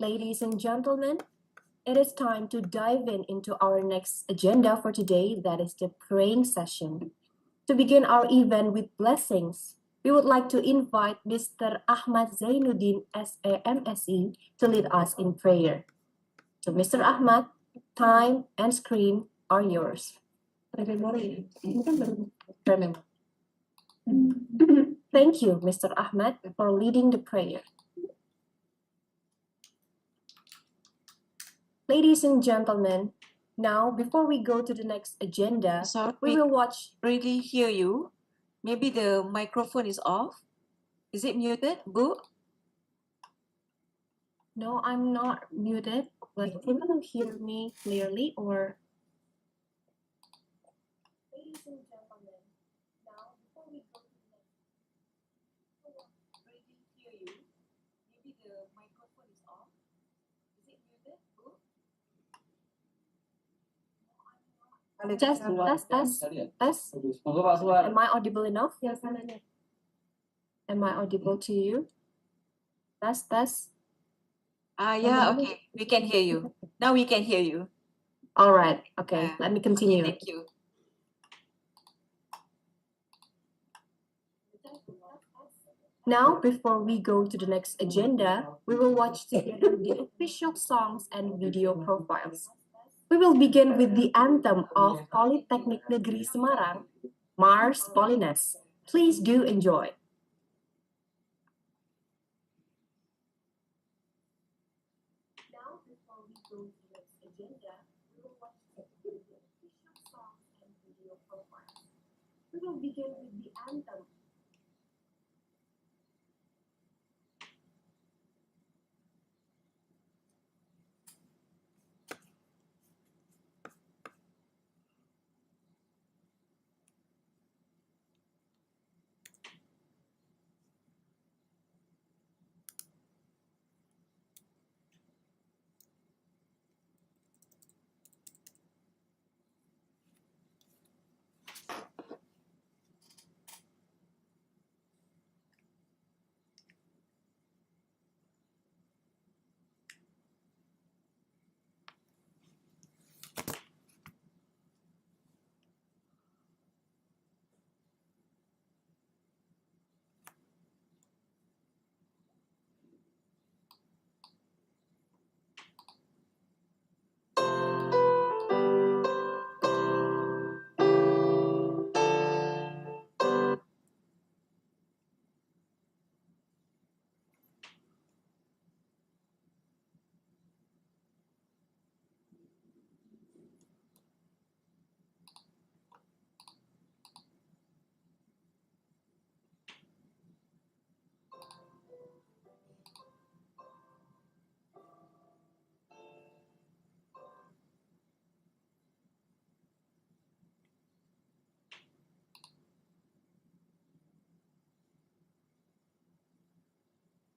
Ladies and gentlemen, it is time to dive into our next agenda for today, that is the praying session. To begin our event with blessings, we would like to invite Mr. Ahmad Zainuddin, SAMSE, to lead us in prayer. So Mr. Ahmad, time and screen are yours. Remember. Thank you, Mr. Ahmad, for leading the prayer. Ladies and gentlemen, now before we go to the next agenda, we will watch. Really hear you. Maybe the microphone is off. Is it muted, Bu? No, I'm not muted, but can you hear me clearly or? Ladies and gentlemen, now before we go to the next, Really hear you. Maybe the microphone is off. Is it muted, Bu? test. Am I audible enough? Yes, am I audible to you? Test. Yeah, okay. We can hear you. Now we can hear you. All right. Okay, let me continue. Okay, thank you. Now, before we go to the next agenda, we will watch together the official songs and video profiles. We will begin with the anthem of Politeknik Negeri Semarang, Mars Polines. Please do enjoy. Now, before we go to the next agenda, we will watch together the official songs and video profiles. We will begin with the anthem.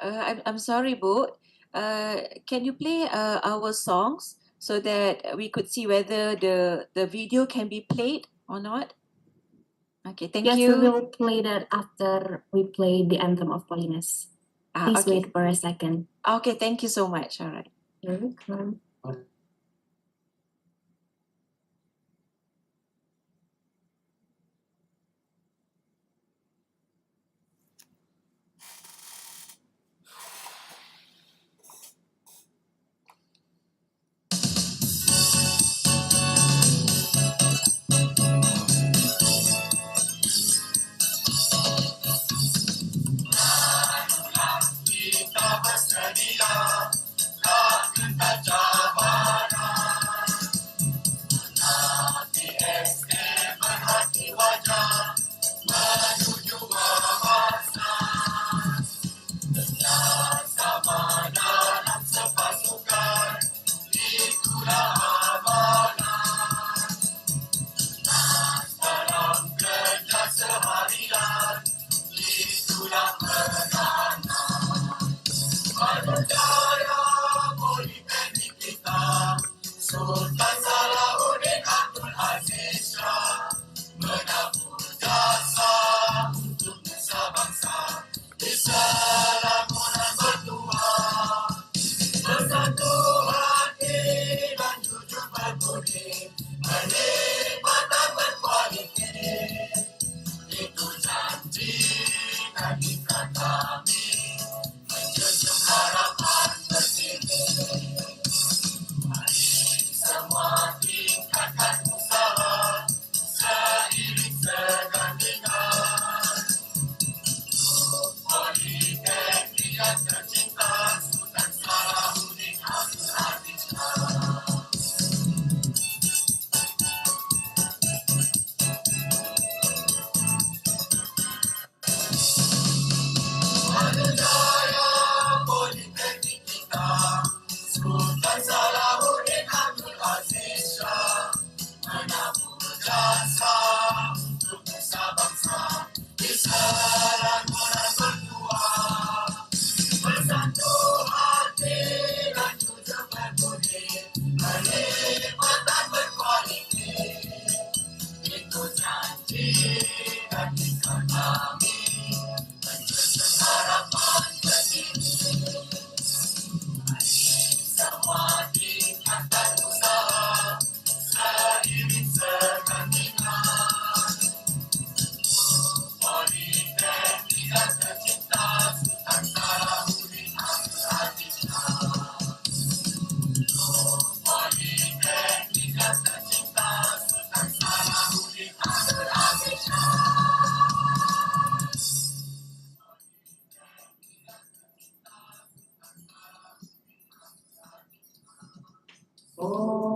I'm sorry, Bu. Can you play our songs so that we could see whether the video can be played or not? Okay, thank Yes, you. we will play that after we play the anthem of Polines. Please Okay. wait for a second. Okay, thank you so much. All right. Here we come. Kita bersedia, tak kita jauh.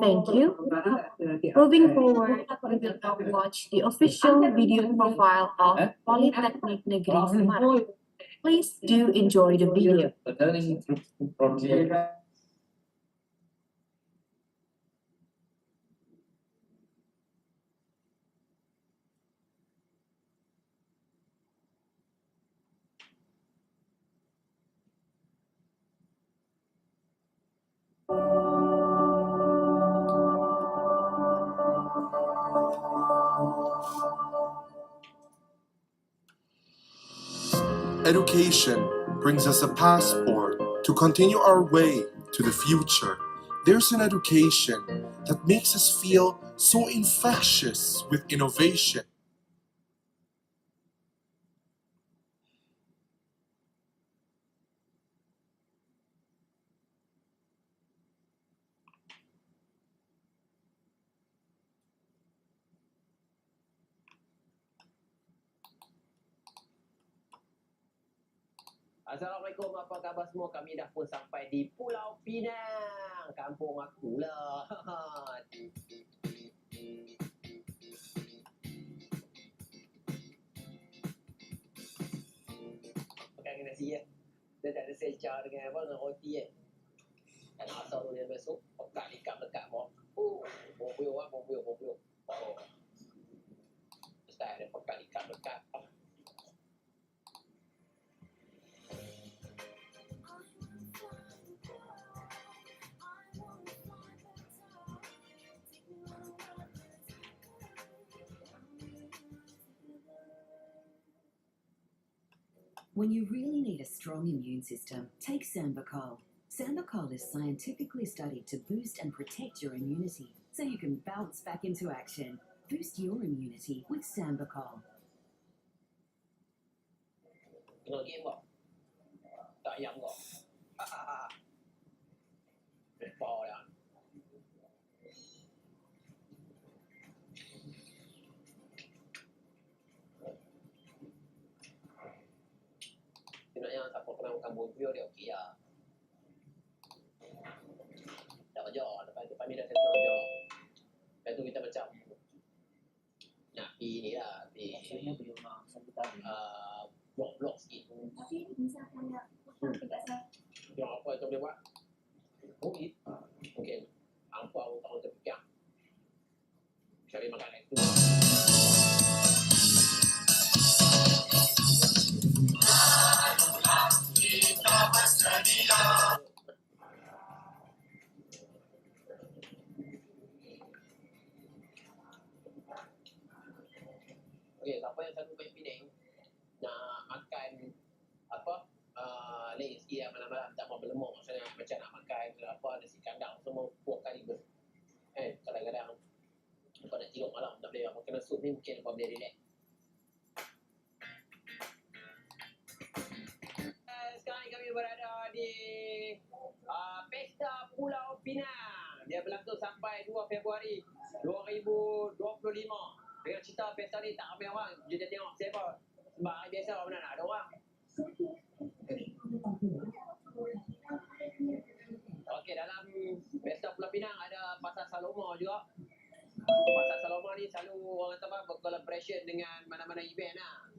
Thank you. Moving forward, we will now watch the official video profile of Politeknik Negeri Semarang. Please do enjoy the video. Education brings us a passport to continue our way to the future. There's an education that makes us feel so infectious with innovation. Assalamualaikum, apa khabar semua? Kami dah pun sampai di Pulau Pinang, kampung aku lah. Makan dengan nasi ya. Dia tak ada secar dengan apa, dengan roti ya. Kan asal tu dia besok, pekat ikat lekat bawah. Bombio lah, bombio. Oh. Style dia pekat ikat lekat. When you really need a strong immune system, take Sambicol. Sambicol is scientifically studied to boost and protect your immunity, so you can bounce back into action. Boost your immunity with Sambicol. Tengok game kau. Tak ayam kau. Lepas dah. Sebenarnya siapa pernah makan bombio dia okey lah. Dah kerja, lepas ni dah settle kerja. Lepas tu kita macam nak pergi ni lah, pergi blok sikit. Tapi misalkan nak tidak saya. Yang apa yang boleh buat? Okey. Mungkin ampau tahun terfikir. Cari makanan itu. Kita bersedia. Okey, siapa yang selalu main Penang nak makan apa? Lain sikit lah malam-malam tak mau berlemak, maksudnya macam nak makan apa nasi kandang semua kuah kari ber. Kadang-kadang kau nak tidur malam tak boleh makan sup ni, mungkin kau boleh relax. Sekarang kami berada di Pesta Pulau Pinang. Dia berlangsung sampai 2 Februari 2025. Dengan cerita pesta ni tak ramai orang. Dia tengok siapa. Sebab hari biasa mana nak ada orang. Okey, dalam Pesta Pulau Pinang ada Pasar Saloma juga. Pasar Saloma ni selalu orang kata apa, bercollaboration dengan mana-mana event lah.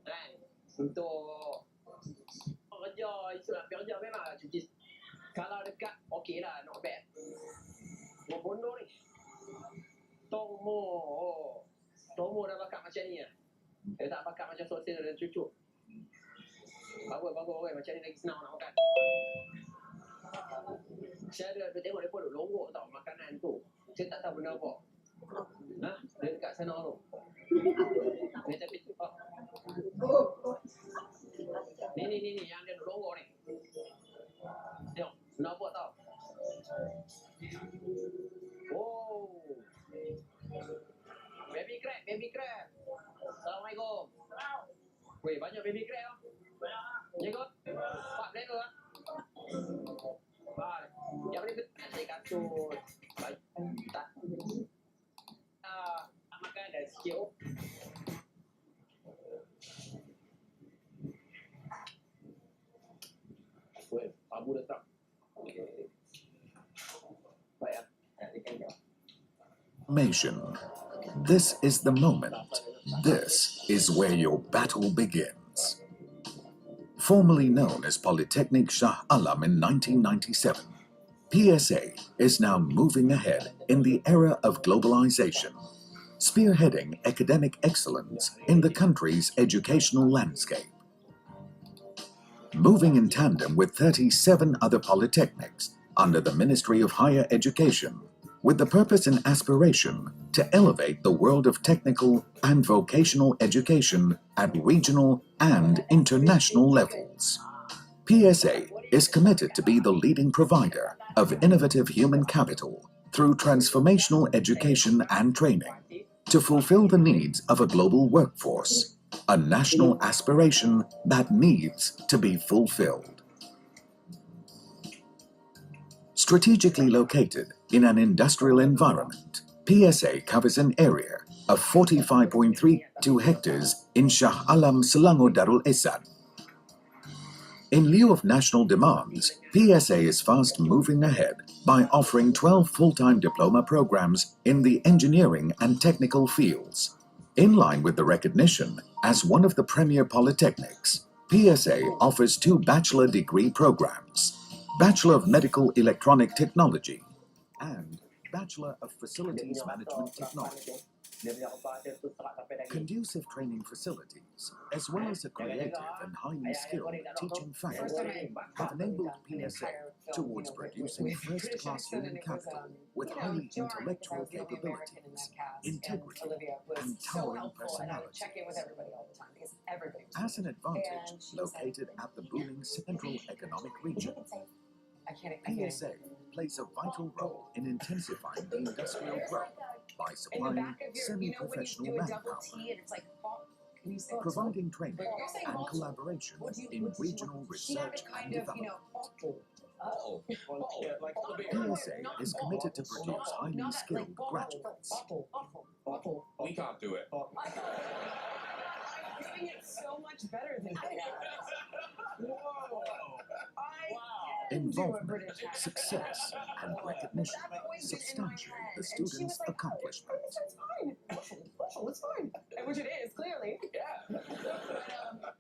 Kan? Untuk kerja, isu nak pergi kerja memang lah cuci. Kalau dekat, okey lah, not bad. Membunuh ni. Tomo dah bakat macam ni lah. Dia tak bakat macam sosial dan cucuk. Bagus, macam ni lagi senang nak makan. Saya ada tengok mereka duk longgok tau makanan tu. Saya tak tahu benda apa. Nah, dia dekat sana tu. Ni tapi ni yang dia longgar ni. Tengok, nak buat tau. Oh. Baby crab, baby crab. Assalamualaikum. Weh, banyak baby crab tau. Ya kot? Pak, boleh tu lah. Pak, yang ni saya kasut. Tak. Makan dah sikit. Weh, Abu datang. Baik ya. Formation. This is the moment. This is where your battle begins. Formerly known as Polytechnic Shah Alam in 1997, PSA is now moving ahead in the era of globalization, spearheading academic excellence in the country's educational landscape. Moving in tandem with 37 other polytechnics under the Ministry of Higher Education, with the purpose and aspiration to elevate the world of technical and vocational education at regional and international levels. PSA is committed to be the leading provider of innovative human capital through transformational education and training to fulfill the needs of a global workforce, a national aspiration that needs to be fulfilled. Strategically located in an industrial environment, PSA covers an area of 45.32 hectares in Shah Alam, Selangor Darul Ehsan. In lieu of national demands, PSA is fast moving ahead by offering 12 full-time diploma programs in the engineering and technical fields. In line with the recognition as one of the premier polytechnics, PSA offers 2 bachelor degree programs, Bachelor of Medical Electronic Technology and Bachelor of Facilities Management Technology. Conducive training facilities, as well as a creative and highly skilled teaching faculty, have enabled PSA towards producing first-class human capital with highly intellectual capabilities, integrity, and towering personality. As an advantage located at the booming Central Economic Region, PSA plays a vital role in intensifying the industrial growth by supplying semi-professional manpower, providing training and collaboration in regional research and development. PSA is committed to produce highly skilled graduates. We can't do it. You're doing it so much better than I am. Whoa. Involvement, success, and recognition substantiate the students' accomplishments. It's fine. It's fine. Which it is, clearly. Yeah.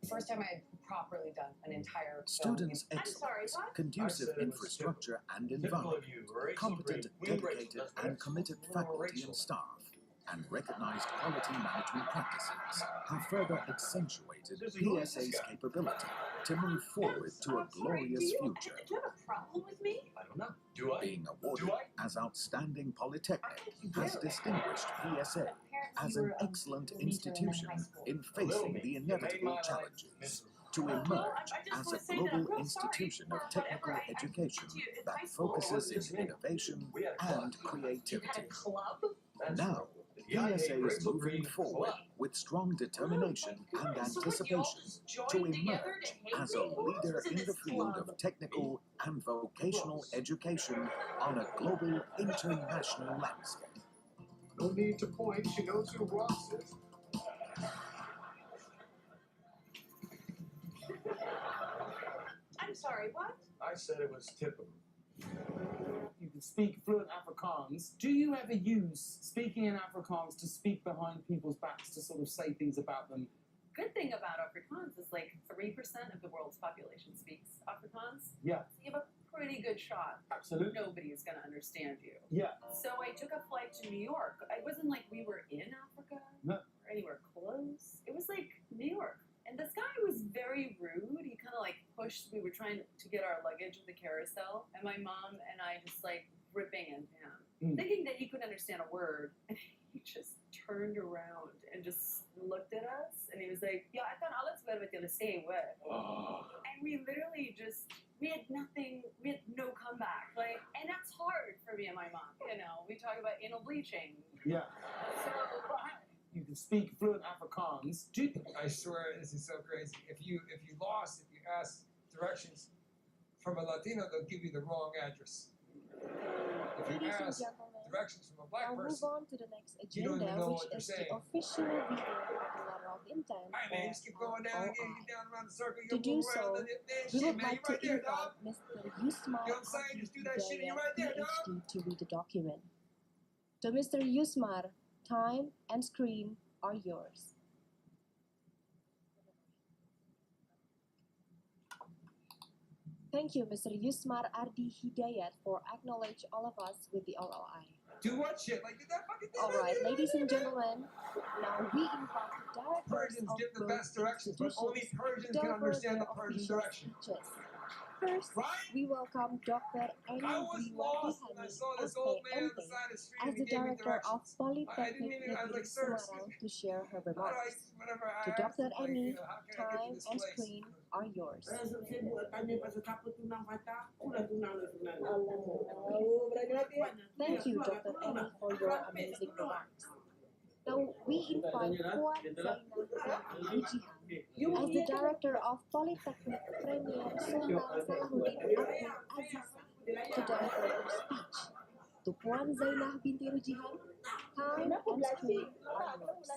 First time I had properly done an entire Students' excellence, conducive infrastructure and environment, competent, dedicated, and committed faculty and staff, and recognized quality management practices have further accentuated PSA's capability to move forward to a glorious future. Do you have a problem with me? I don't know. Do I? Being awarded as Outstanding Polytechnic has distinguished PSA as an excellent institution in facing the inevitable challenges to emerge as a global institution of technical education that focuses in innovation and creativity. Now, PSA is moving forward with strong determination and anticipation to emerge as a leader in the field of technical and vocational education on a global international landscape. No need to point. She knows who Ross is. I'm sorry, what? I said it was typical. You can speak fluent Afrikaans. Do you ever use speaking in Afrikaans to speak behind people's backs to sort of say things about them? Good thing about Afrikaans is like 3% of the world's population speaks Afrikaans. Yeah. So you have a pretty good shot. Absolutely. Nobody is going to understand you. Yeah. So I took a flight to New York. It wasn't like we were in Africa No. or anywhere close. It was like New York. And this guy was very rude. He kind of like pushed, we were trying to get our luggage at the carousel. And my mom and I just like ripping into him, thinking that he couldn't understand a word. turned around and just looked at us, and he was like, "Yeah, I thought Alex was gonna say what?" And we literally we had nothing, we had no comeback. Like, and that's hard for me and my mom. You know, we talk about anal bleaching. Yeah. You can speak fluent Afrikaans. I swear, this is so crazy. If you ask directions from a Latino, they'll give you the wrong address. If you Ladies and ask gentlemen, directions from a black now move person, on to the next you don't even agenda, know which what they're is the saying. official reading of the letter of intent, all right, man, just keep going down again, or get down around the circle, To you do move around so, the damn we shit, would man. You like to right there, invite dog. Mr. Yusmar You know what I'm saying? Just do that shit and you right there, dog. PhD, to read the document. To Mr. Yusmar, time and screen are yours. Thank you, Mr. Yusmar Ardi Hidayat, for acknowledge all of us with the LOI. Do what shit? Like, did that fucking thing? All right, ladies and gentlemen, now we invite the directors Persians of give the both best directions, but only institutions Persians to can deliver understand their the Persian official direction. speeches. First, Right? we welcome Dr. Annie I was lost when I saw this old man on the side of the street as and he the gave me director of directions. I Polytechnic didn't even, I was like, sir, excuse Semarang me. to share her How do I, remarks. whenever I To asked Dr. him, like, Annie, you know, how can I get to time this and place? screen are yours. Thank you, Dr. Annie, for your amazing remarks. Now we invite Puan Zainab Rujihan as the director of Polytechnic Premier Sultan Salahuddin Abdul Aziz to deliver her speech. To Puan Zainab binti Rujihan, time and screen are yours.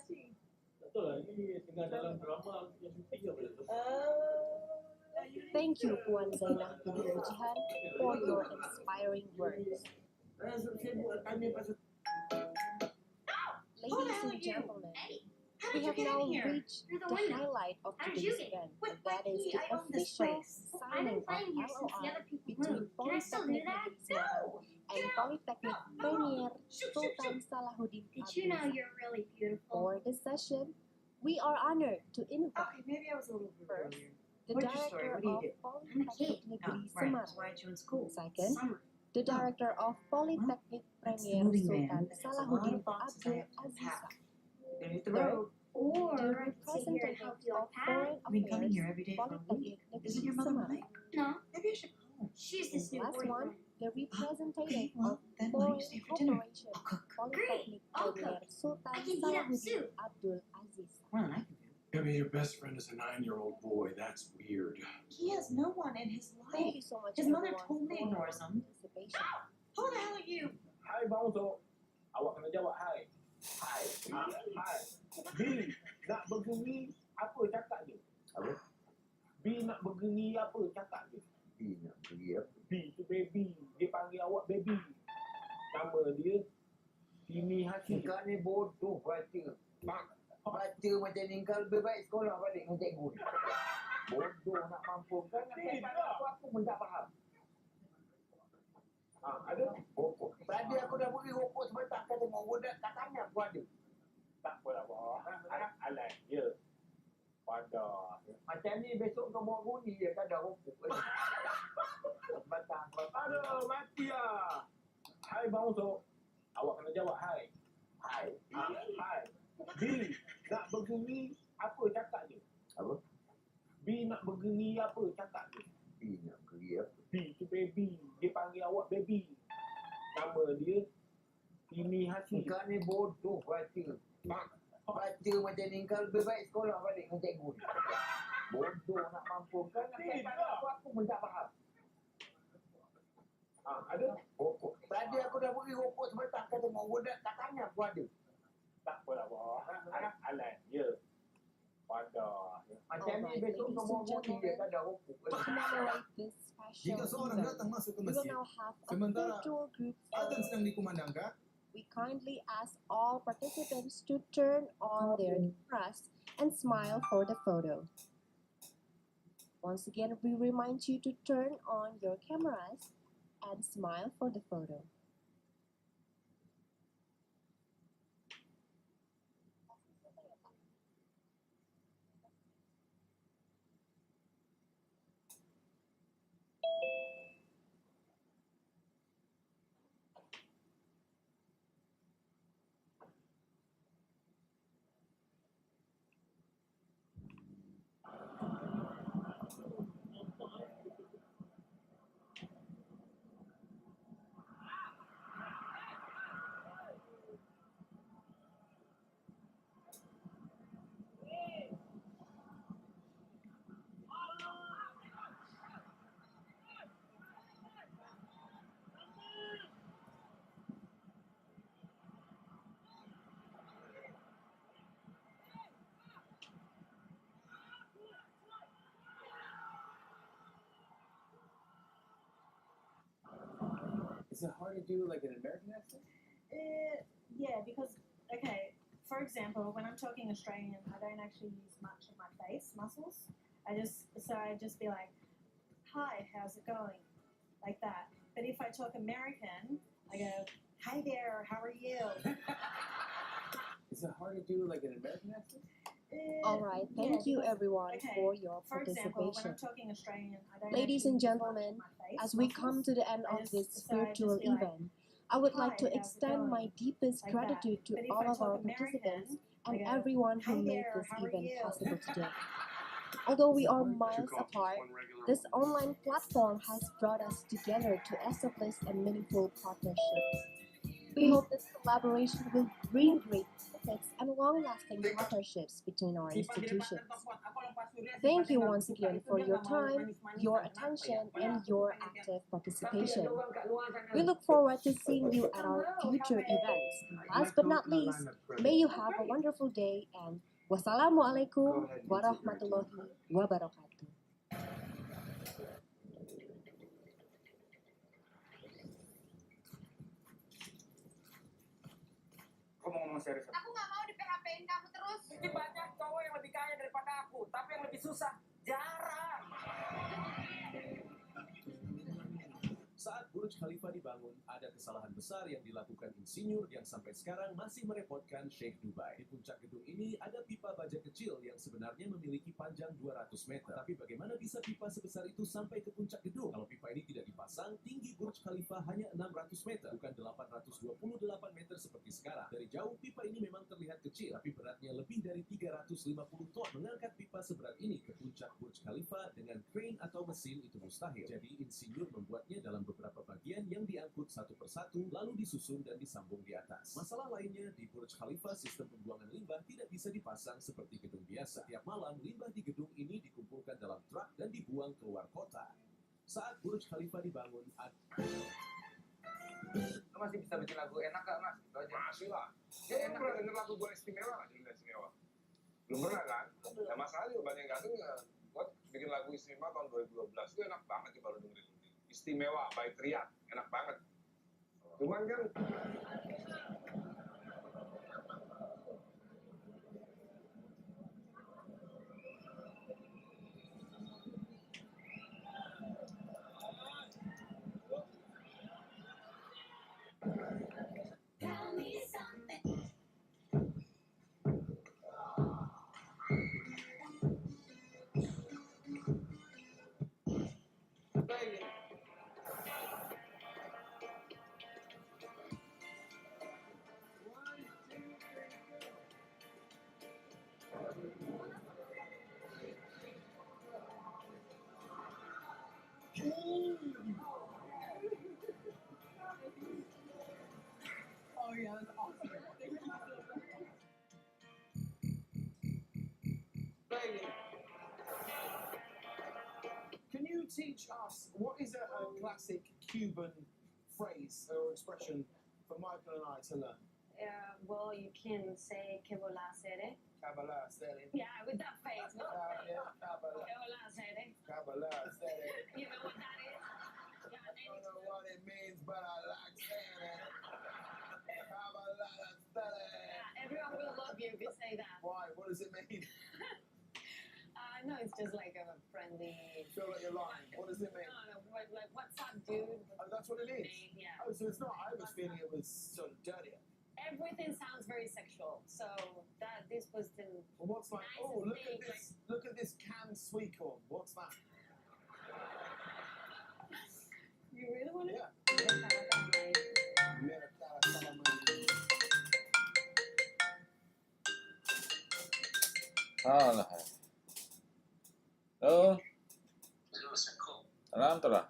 Thank you, Puan Zainab binti Rujihan, for your inspiring words. Ladies and gentlemen, we have now reached the highlight of today's event, and that is the official signing of LOI between Polytechnic Negeri Semarang and Polytechnic Premier Sultan Salahuddin Abdul Aziz. really beautiful. For this session, we are honored to invite Maybe I was a little bit first earlier. the What's your story? director What do you of do? Polytechnic Negeri Right. Semarang. That's why I joined school. Second, Summer. the director of Polytechnic That's the Premier moving Sultan van that has a lot Salahuddin of boxes I Abdul have to Aziz. pack. Then hit the Third, road. Or the I could sit here and help representative you of unpack. Foreign I've been coming Affairs, here every day for a Polytechnic week. Negeri Isn't your mother Semarang. right? No, Maybe I should call her. she's this new Last one, boyfriend. the representative Okay, well, of then why don't you Foreign stay for dinner? Corporation, I'll cook. Polytechnic I'll Premier cook. Sultan I can heat up Salahuddin soup. Abdul Aziz. More than I can do. I mean, your best friend is a 9-year-old boy. That's weird. He has no one in his Thank life. you so much, His mother everyone, told me for ignore your him. participation. Who the hell are you? Hai Bang Uzo, awak kena jawab hai. Hai. Hai. B, nak bergeni apa cakap je? Apa? B nak bergeni apa cakap je? B nak bergeni apa? B tu baby. Dia panggil awak baby. Nama dia Tini Hashim. Kau ni bodoh baca. Baca macam ni kau lebih baik sekolah balik dengan cikgu ni. Bodoh nak mampu. Kau nak cakap apa pun tak faham. Ada rokok. Tadi aku dah beri rokok sebentar kata mau budak tak tanya aku ada. Tak apalah bawah. Alah je. Pada. Macam ni besok kau bawa bunyi je tak ada rokok. Sebentar. Aduh mati lah. Hai Bang Uzo. Awak kena jawab hai. Hai. Hai. B, nak bergeni apa cakap je? Apa? B nak bergeni apa cakap je? B nak bergeni apa? B tu baby. Dia panggil awak baby. Nama dia Tini Hashim. Kau ni bodoh baca. Baca macam ni kau lebih baik sekolah balik dengan cikgu ni. Bodoh nak mampu. Kau nak cakap apa pun tak faham. Ada rokok. Tadi aku dah beri rokok sebentar kata mau budak tak tanya aku ada. Tak apalah bawah. Alah je. Pada. Macam ni besok kau bawa bunyi je tak ada rokok. To commemorate this Jika special seorang event, datang masuk ke we will masjid, now have a sementara virtual group azan photo. sedang dikumandangkan, We kindly ask all participants to turn on their cameras and smile for the photo. Once again, we remind you to turn on your cameras and smile for the photo. Is it hard to do like an American accent? Yeah, because, okay, for example, when I'm talking Australian, I don't actually use much of my face muscles. I just be like, hi, how's it going? Like that. But if I talk American, I go, hi there, how are you? Is it hard to do like an American accent? All right, thank you because, everyone okay, for your for example, when participation. I'm talking Australian, I don't Ladies actually and use much of gentlemen, my face as we muscles. come to the end I of just- this so I just spiritual be like, event, I would like to "Hi, how's it extend my going?" deepest Like that. gratitude to But if all I of talk our American, participants I and go, everyone "Hi who made there, this how are event you?" possible today. Although we are Two miles coffees, apart, one regular, this one online platform has brought us together to establish a meaningful partnership. We hope this collaboration will bring great benefits and long-lasting partnerships between our institutions. Thank you once again for your time, your attention, and your active participation. We look forward to seeing you at our future events. Last but not least, may you have a wonderful day and wassalamualaikum warahmatullahi wabarakatuh. Kau mau ngomong serius? Aku nggak mau di PHP-in kamu terus. Mungkin banyak cowok yang lebih kaya daripada aku, tapi yang lebih susah jarang. Saat Burj Khalifa dibangun, ada kesalahan besar yang dilakukan insinyur yang sampai sekarang masih merepotkan Sheikh Dubai. Di puncak gedung ini ada pipa baja kecil yang sebenarnya memiliki panjang 200 meter. Tapi bagaimana bisa pipa sebesar itu sampai ke puncak gedung? Kalau pipa ini tidak dipasang, tinggi Burj Khalifa hanya 600 meter, bukan 828 meter seperti sekarang. Dari jauh, pipa ini memang terlihat kecil, tapi beratnya lebih dari 350 ton. Mengangkat pipa seberat ini ke puncak Burj Khalifa dengan crane atau mesin itu mustahil. Jadi insinyur membuatnya dalam beberapa bagian yang diangkut satu persatu, lalu disusun dan disambung di atas. Masalah lainnya, di Burj Khalifa sistem pembuangan limbah tidak bisa dipasang seperti gedung biasa. Tiap malam, limbah di gedung ini dikumpulkan dalam truk dan dibuang keluar kota. Saat Burj Khalifa dibangun, Lo masih bisa bikin lagu enak gak, Mas? Itu aja. Masih lah. Ya, enak. Pernah denger lagu gue istimewa gak? Judulnya istimewa. Belum pernah kan? Ya masalah juga banyak yang gak denger. Gue bikin lagu istimewa tahun 2012. Itu enak banget sih kalau dengerin. Istimewa, by Triad. Enak banget. Cuman kan... Oh yeah, that's awesome. Can you teach us what is a classic Cuban phrase or expression for Michael and I to learn? Well, you can say que vola sere. Kabbalah, Sere. Yeah, with that face. No? Yeah, Kabbalah. Que vola sere. Kabbalah, Sere. You know what that is? Yeah, I don't know what it means, but I like saying it. Kabbalah, Sere. Yeah, everyone will love you if you say that. Why? What does it mean? No, it's just like a friendly. Feel like you're lying. What does it mean? No, like what's up, dude? Oh, that's what it is? Yeah. Oh, so it's not. I was feeling it was sort of dirtier. Everything sounds very sexual, so that this was the. Well, what's like? nicest Oh, look thing, at this! Look at this canned sweet corn. What's that? You really want it? Yeah. Alah. Oh. Salam tu lah.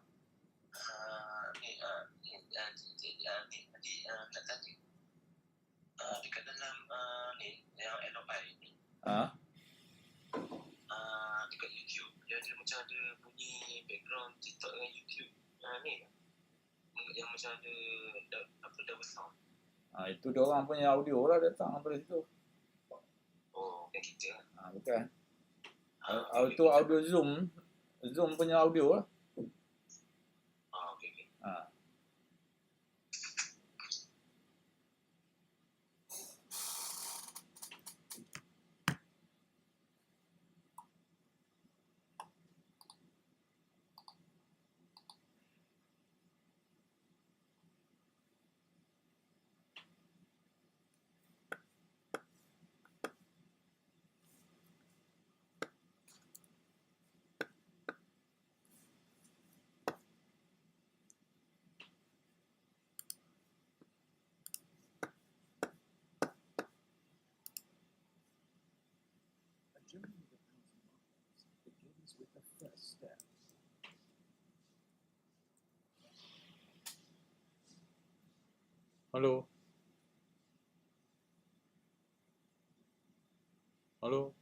Dekat dalam ni yang LOI ni. Dekat YouTube dia ada macam ada bunyi background TikTok dengan YouTube ni yang macam ada double sound. Itu dia orang punya audio lah datang daripada situ. Oh, bukan kita. Bukan. Itu audio Zoom punya audio lah. Okey. journey of 1,000 miles begins with the first step. Halo. Halo.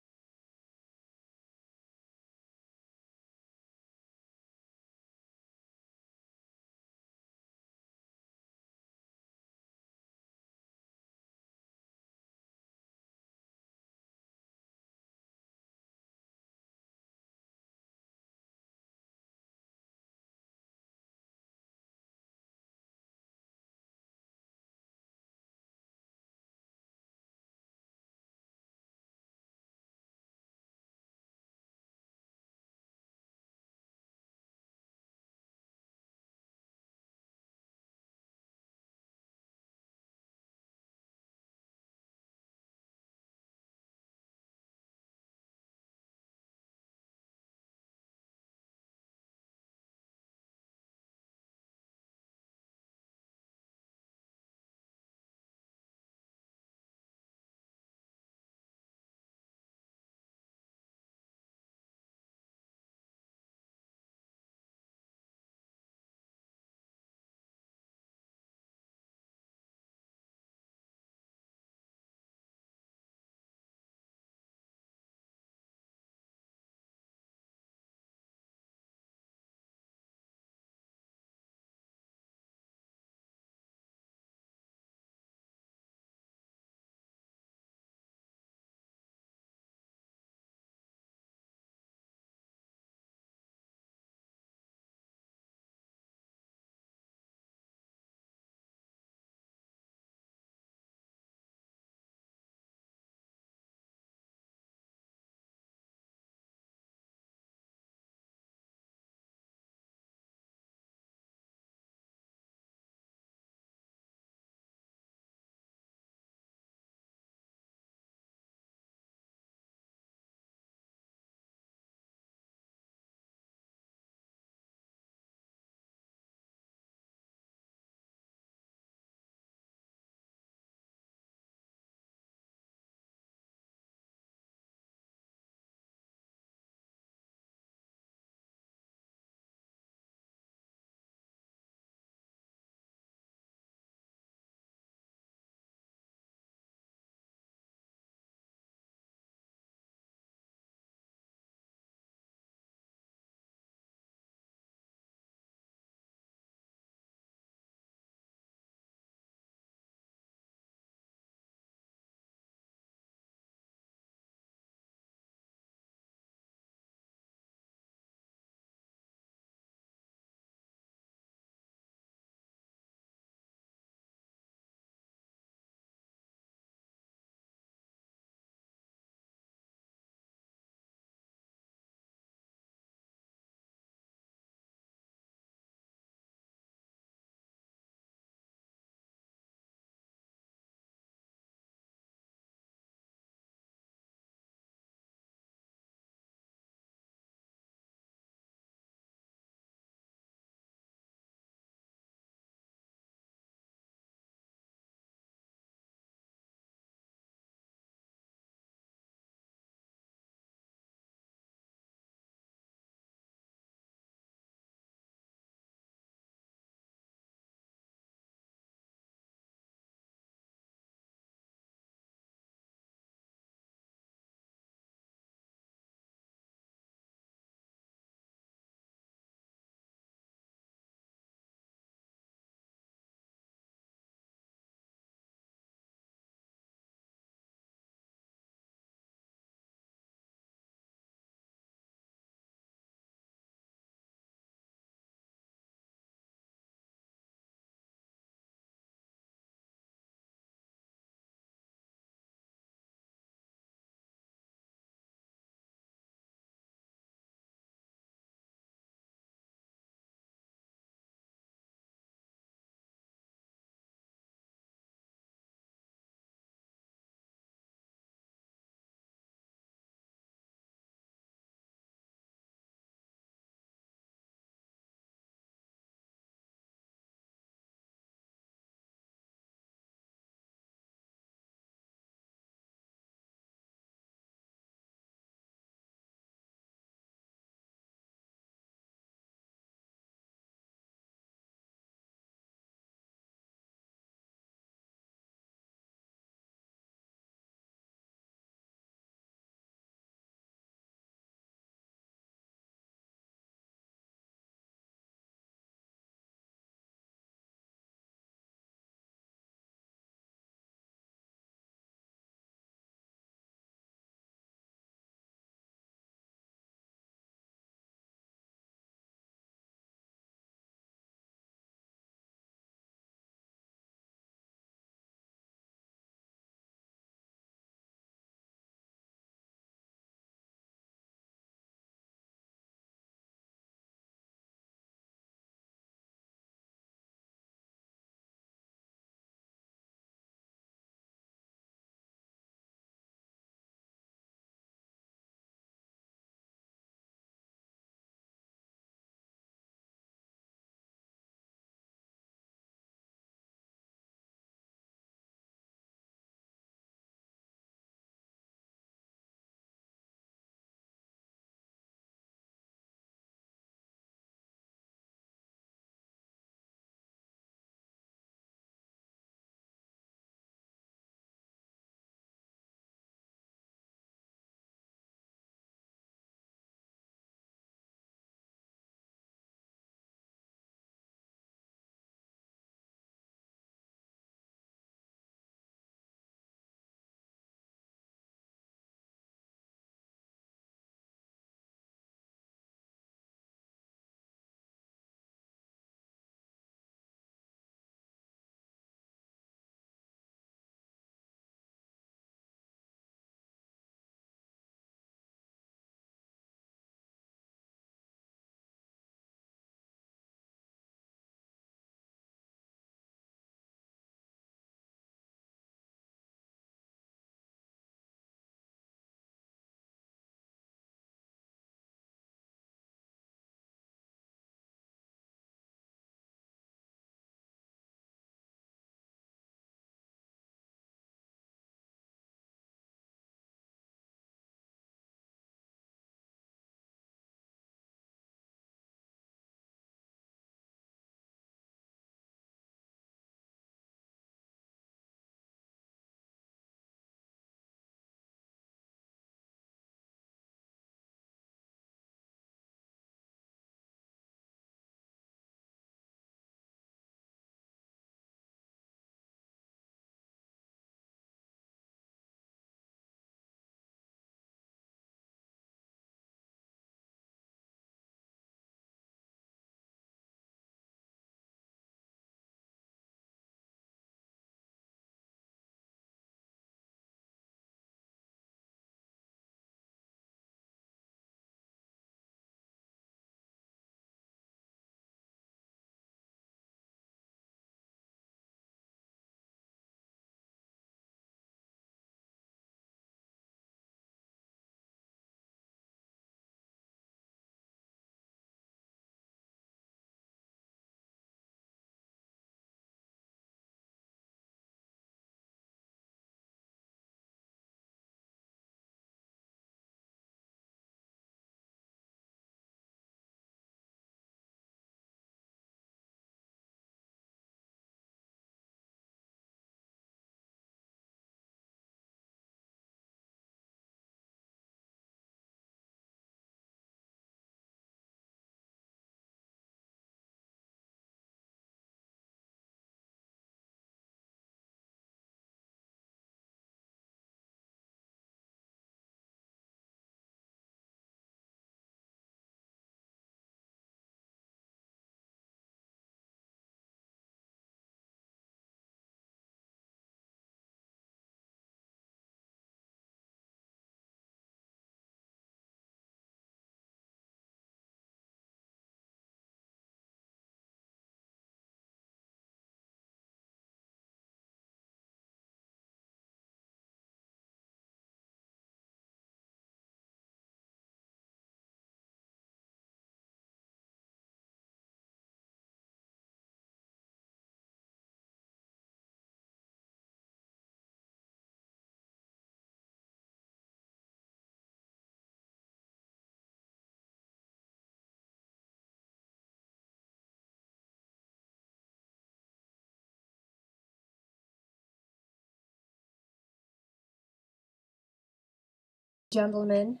Gentlemen,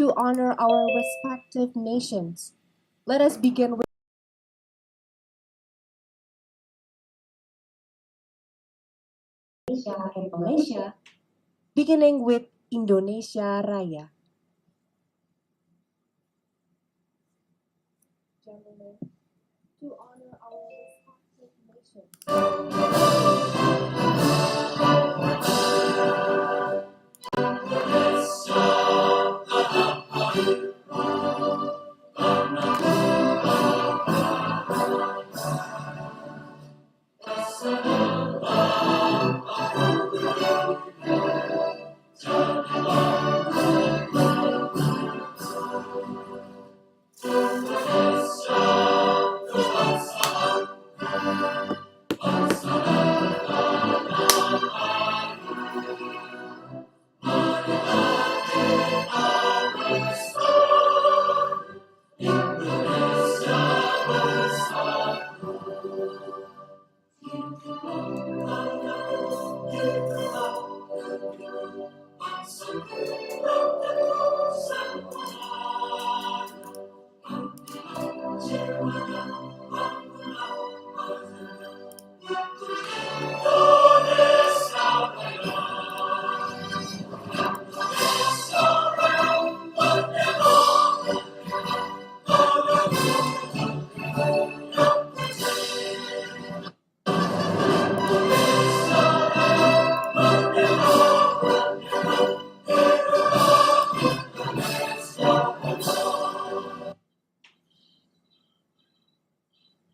to honor our respective nations, let us begin with Indonesia and Malaysia, beginning with Indonesia Raya. Gentlemen, to honor our respective nations.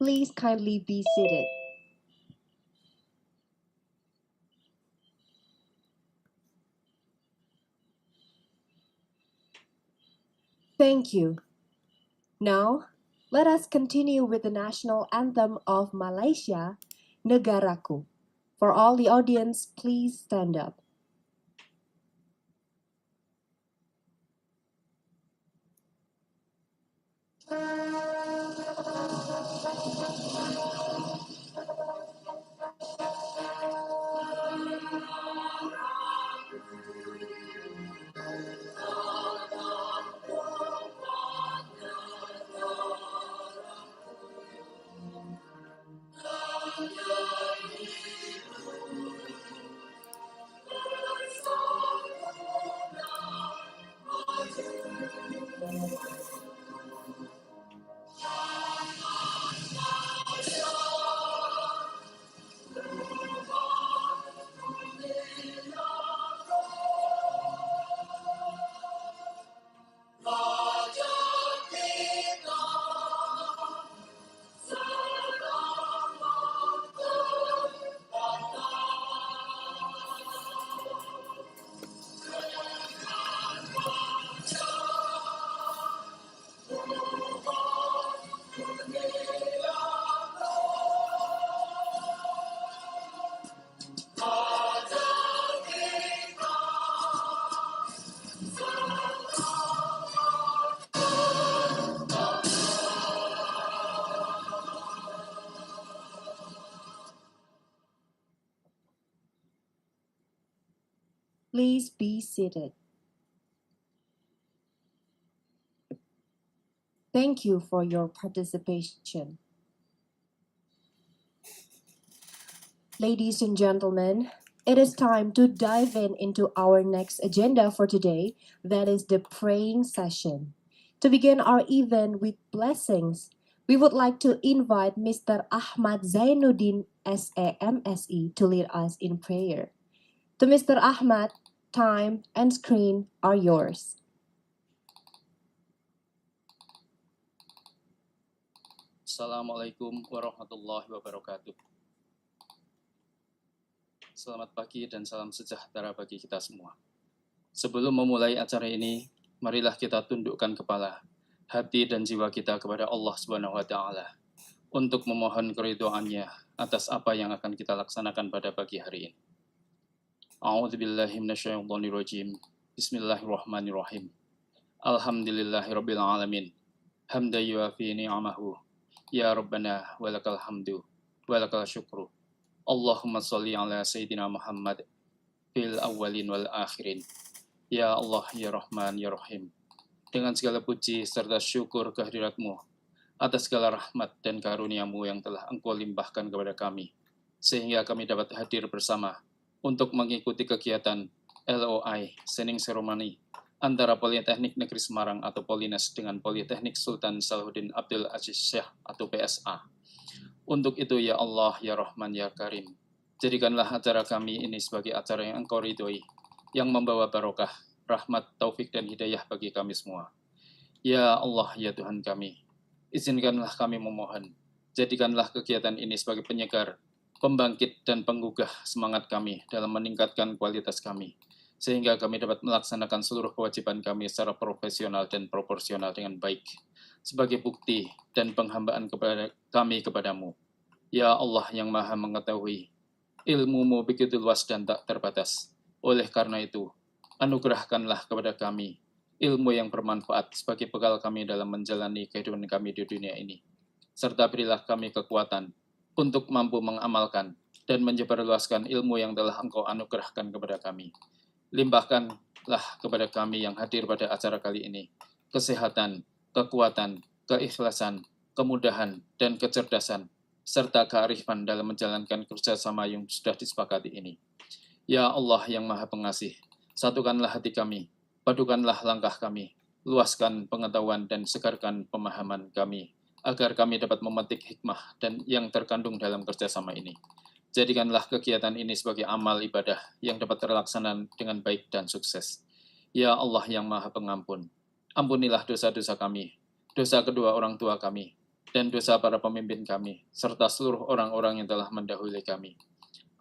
Please kindly be seated. Thank you. Now, let us continue with the national anthem of Malaysia, Negaraku. For all the audience, please stand up. Please be seated. Thank you for your participation. Ladies and gentlemen, it is time to dive into our next agenda for today, that is the praying session. To begin our event with blessings, we would like to invite Mr. Ahmad Zainuddin, SAMSE, to lead us in prayer. To Mr. Ahmad, time and screen are yours. Assalamualaikum warahmatullahi wabarakatuh. Selamat pagi dan salam sejahtera bagi kita semua. Sebelum memulai acara ini, marilah kita tundukkan kepala, hati dan jiwa kita kepada Allah Subhanahu wa taala untuk memohon keridhaannya atas apa yang akan kita laksanakan pada pagi hari ini. A'udzubillahi minasyaitonirrajim. Bismillahirrahmanirrahim. Alhamdulillahirabbil alamin. Hamdan yuafi ni'amahu. Ya Rabbana walakal hamdu walakal syukru. Allahumma sholli ala sayyidina Muhammad fil awwalin wal akhirin. Ya Allah, Ya Rahman, Ya Rahim. Dengan segala puji serta syukur kehadirat-Mu atas segala rahmat dan karunia-Mu yang telah Engkau limpahkan kepada kami, sehingga kami dapat hadir bersama untuk mengikuti kegiatan LOI Sening Seremoni antara Politeknik Negeri Semarang atau Polines dengan Politeknik Sultan Salahuddin Abdul Aziz SHAH atau PSA. Untuk itu, ya Allah, ya Rahman, ya Karim, jadikanlah acara kami ini sebagai acara yang Engkau ridhoi, yang membawa barokah, rahmat, taufik, dan hidayah bagi kami semua. Ya Allah, ya Tuhan kami, izinkanlah kami memohon, jadikanlah kegiatan ini sebagai penyegar, pembangkit, dan penggugah semangat kami dalam meningkatkan kualitas kami, sehingga kami dapat melaksanakan seluruh kewajiban kami secara profesional dan proporsional dengan baik, sebagai bukti dan penghambaan kepada kami kepadamu. Ya Allah yang maha mengetahui, ilmu-Mu begitu luas dan tak terbatas. Oleh karena itu, anugerahkanlah kepada kami ilmu yang bermanfaat sebagai bekal kami dalam menjalani kehidupan kami di dunia ini, serta berilah kami kekuatan untuk mampu mengamalkan dan menyebarluaskan ilmu yang telah Engkau anugerahkan kepada kami. Limpahkanlah kepada kami yang hadir pada acara kali ini kesehatan, kekuatan, keikhlasan, kemudahan, dan kecerdasan, serta kearifan dalam menjalankan kerjasama yang sudah disepakati ini. Ya Allah yang maha pengasih, satukanlah hati kami, padukanlah langkah kami, luaskan pengetahuan dan segarkan pemahaman kami, agar kami dapat memetik hikmah dan yang terkandung dalam kerjasama ini. Jadikanlah kegiatan ini sebagai amal ibadah yang dapat terlaksana dengan baik dan sukses. Ya Allah yang maha pengampun, ampunilah dosa-dosa kami, dosa kedua orang tua kami, dan dosa para pemimpin kami, serta seluruh orang-orang yang telah mendahului kami.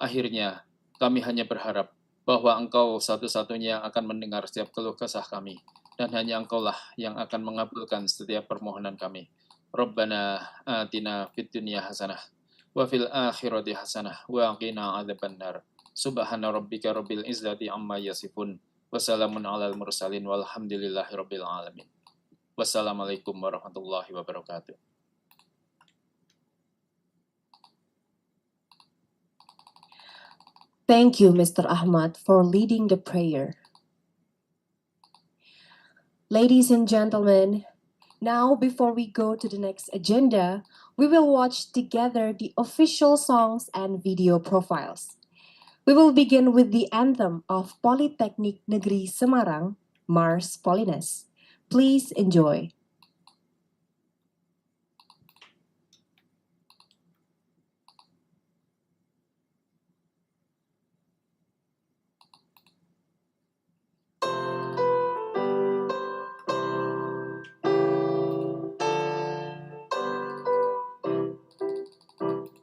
Akhirnya, kami hanya berharap bahwa Engkau satu-satunya akan mendengar setiap keluh kesah kami, dan hanya Engkaulah yang akan mengabulkan setiap permohonan kami. Rabbana atina fid dunya hasanah, wa fil akhirati hasanah, wa qina adzabannar. Subhana rabbika rabbil izzati amma yasifun, wassalamun alal mursalin, walhamdulillahi rabbil alamin. Wassalamualaikum warahmatullahi wabarakatuh. Thank you, Mr. Ahmad, for leading the prayer. Ladies and gentlemen, now before we go to the next agenda, we will watch together the official songs and video profiles. We will begin with the anthem of Politeknik Negeri Semarang, Mars Polines. Please enjoy.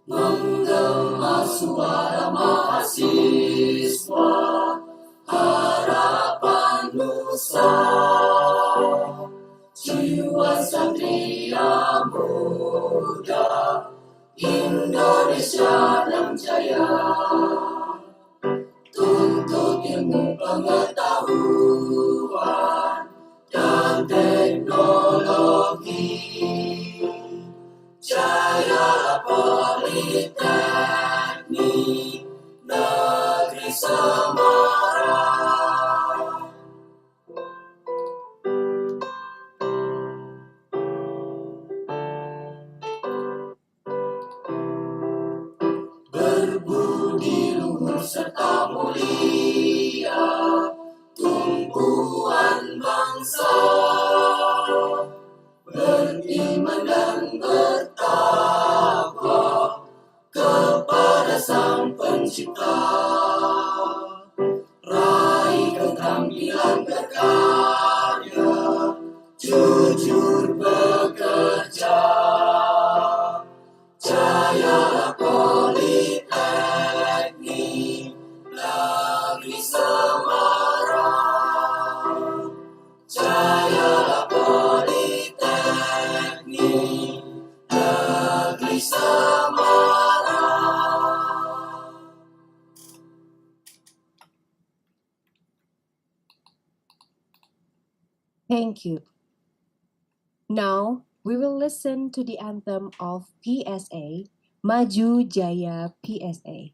Menggema suara mahasiswa, harapan nusa, jiwa satria muda, Indonesia yang jaya. Tuntut ilmu pengetahuan dan teknologi, jayalah Politeknik Negeri Semarang. Berbudi luhur serta mulia, tumpuan bangsa, beriman dan bertakwa kepada Sang Pencipta. Raih keterampilan berkarya, jujur bekerja, jayalah Politeknik Negeri Semarang, jayalah Politeknik Negeri Semarang. Thank you. Now, we will listen to the anthem of PSA, Maju Jaya PSA.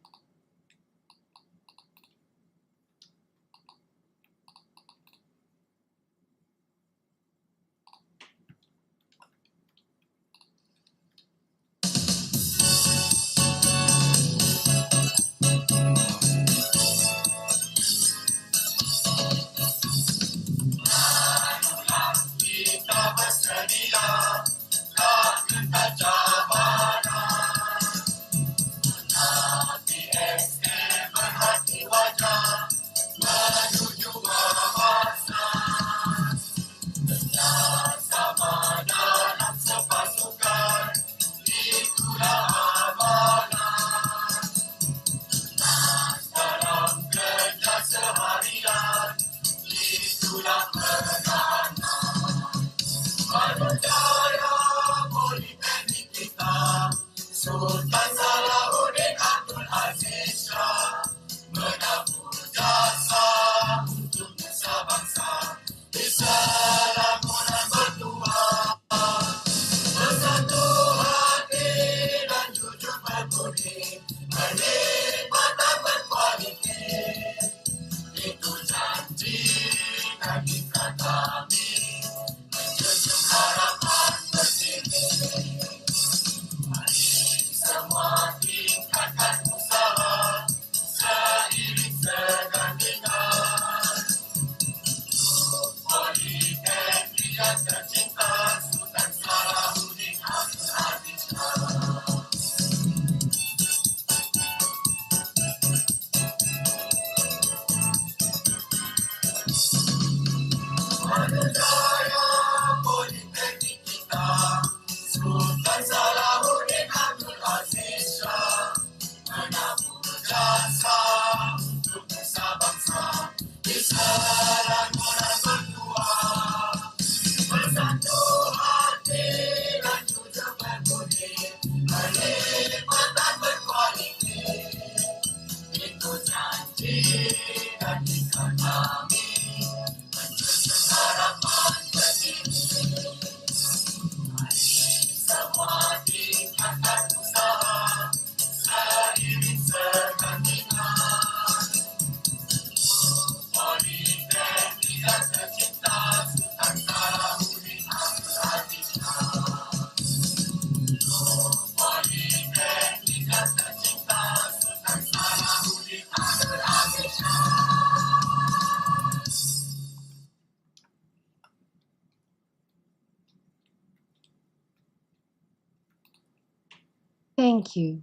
Thank you.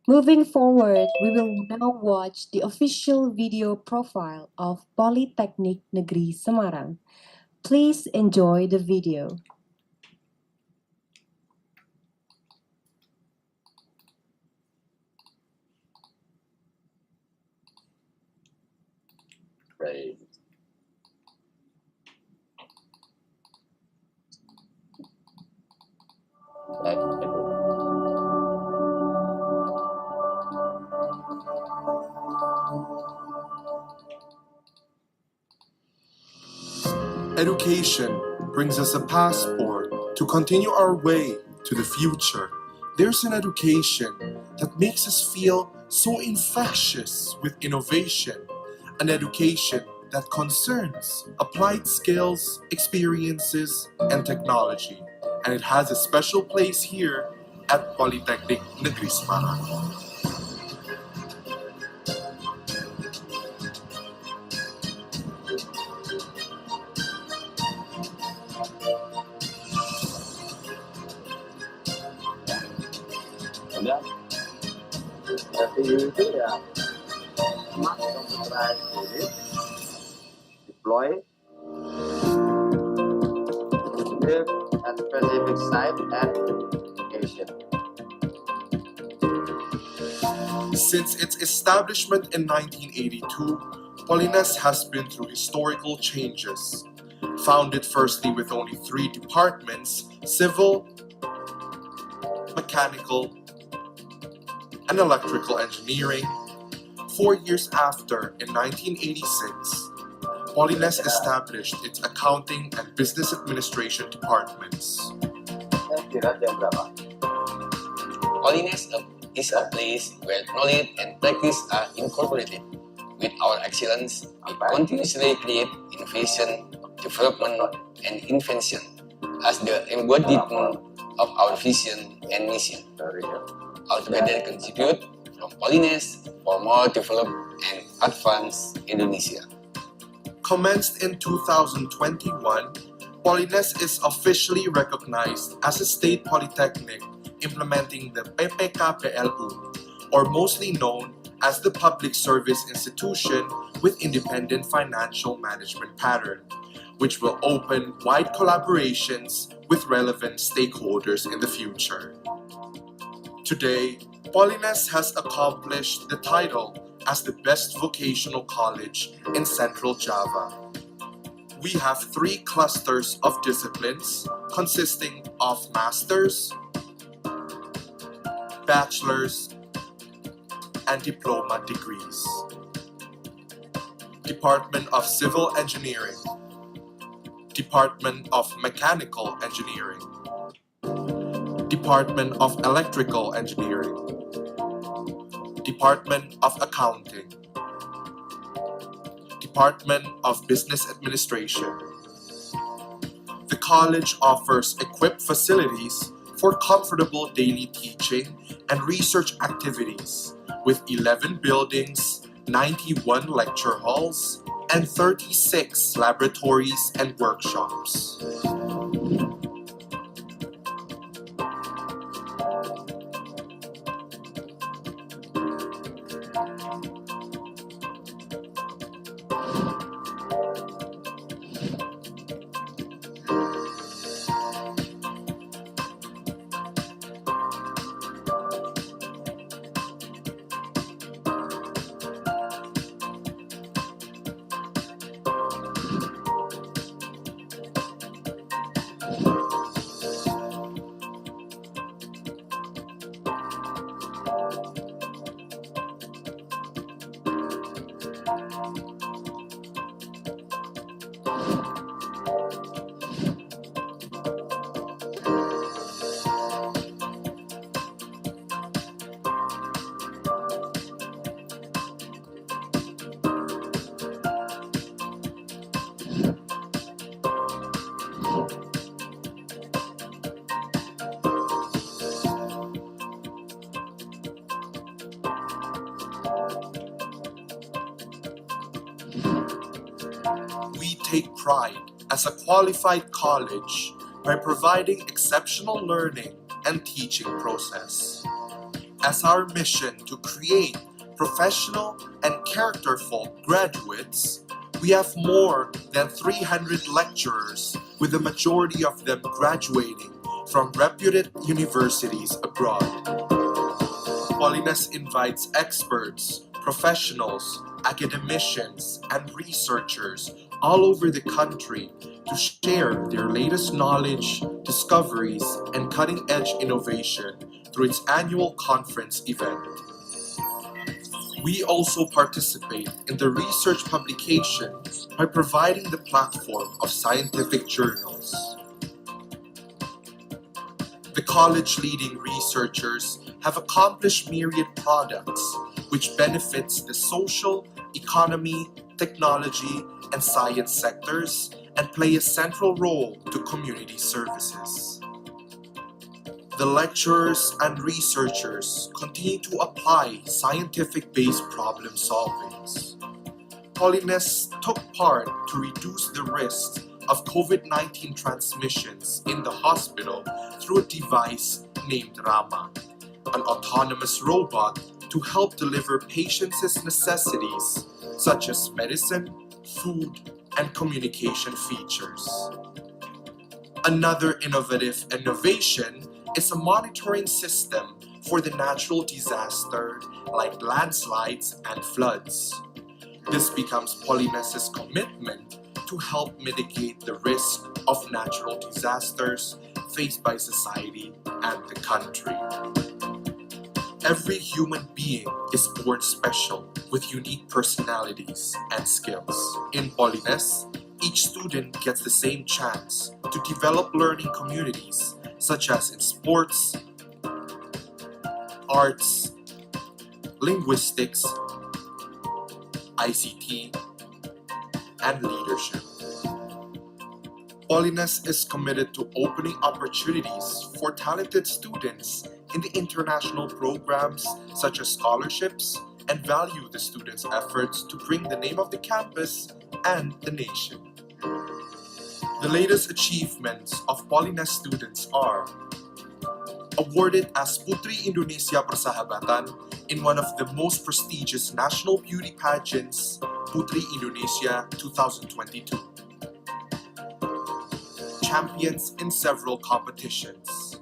Moving forward, we will now watch the official video profile of Politeknik Negeri Semarang. Please enjoy the video. Baik. Baik, Ibu. Education brings us a passport to continue our way to the future. There's an education that makes us feel so infectious with innovation, an education that concerns applied skills, experiences, and technology. And it has a special place here at Politeknik Negeri Semarang. Udah. Strategi itu ya smart computerized unit, deploy, build at specific site and location. Since its establishment in 1982, Polines has been through historical changes. Founded firstly with only 3 departments, civil, mechanical, and electrical engineering. 4 years after, in 1986, Polines established its accounting and business administration departments. Polines is a place where knowledge and practice are incorporated. With our excellence, we continuously create innovation, development, and invention as the embodiment of our vision and mission. Altogether contribute from Polines for more developed and advanced Indonesia. Commenced in 2021, Polines is officially recognized as a state polytechnic implementing the PPK-PLU, or mostly known as the Public Service Institution with Independent Financial Management Pattern, which will open wide collaborations with relevant stakeholders in the future. Today, Polines has accomplished the title as the best vocational college in Central Java. We have 3 clusters of disciplines consisting of masters, bachelor's, and diploma degrees. Department of Civil Engineering, Department of Mechanical Engineering, Department of Electrical Engineering, Department of Accounting, Department of Business Administration. The college offers equipped facilities for comfortable daily teaching and research activities with 11 buildings, 91 lecture halls, and 36 laboratories and workshops. We take pride as a qualified college by providing exceptional learning and teaching process. as our mission to create professional and characterful graduates, we have more than 300 lecturers, with the majority of them graduating from reputed universities abroad. Polines invites experts, professionals, academicians, and researchers all over the country to share their latest knowledge, discoveries, and cutting-edge innovation through its annual conference event. We also participate in the research publication by providing the platform of scientific journals. The college leading researchers have accomplished myriad products which benefits the social, economy, technology, and science sectors and play a central role to community services. The lecturers and researchers continue to apply scientific-based problem solvings. Polines took part to reduce the risk of COVID-19 transmissions in the hospital through a device named Rama, an autonomous robot to help deliver patients' necessities such as medicine, food, and communication features. Another innovative innovation is a monitoring system for the natural disaster like landslides and floods. This becomes Polines' commitment to help mitigate the risk of natural disasters faced by society and the country. Every human being is born special with unique personalities and skills. In Polines, each student gets the same chance to develop learning communities such as in sports, arts, linguistics, ICT, and leadership. Polines is committed to opening opportunities for talented students in the international programs such as scholarships and value the students' efforts to bring the name of the campus and the nation. The latest achievements of Polines students are awarded as Putri Indonesia Persahabatan in one of the most prestigious national beauty pageants, Putri Indonesia 2022. Champions in several competitions.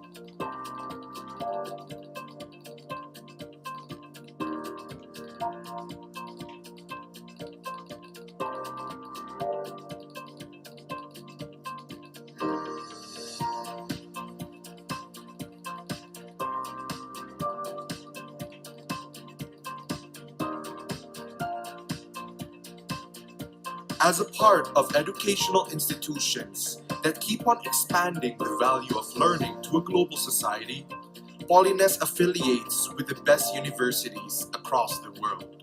As a part of educational institutions that keep on expanding the value of learning to a global society, Polines affiliates with the best universities across the world.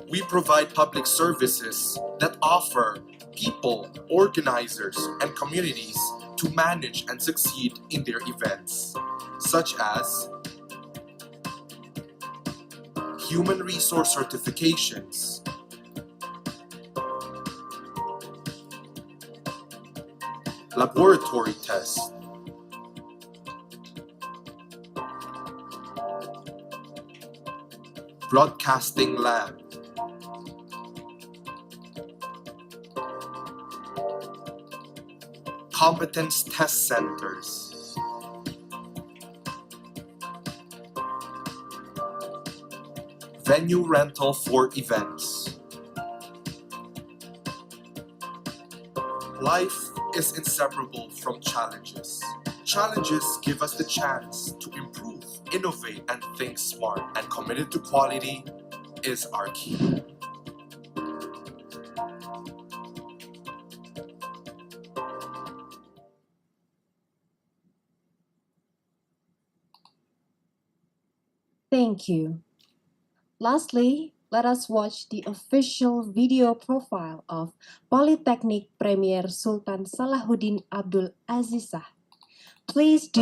We provide public services that offer people, organizers, and communities to manage and succeed in their events, such as human resource certifications, laboratory tests, broadcasting lab, competence test centers, venue rental for events. Life is inseparable from challenges. Challenges give us the chance to improve, innovate, and think smart, and committed to quality is our key. Thank you. Lastly, let us watch the official video profile of Polytechnic Premier Sultan Salahuddin Abdul Aziz. Please do.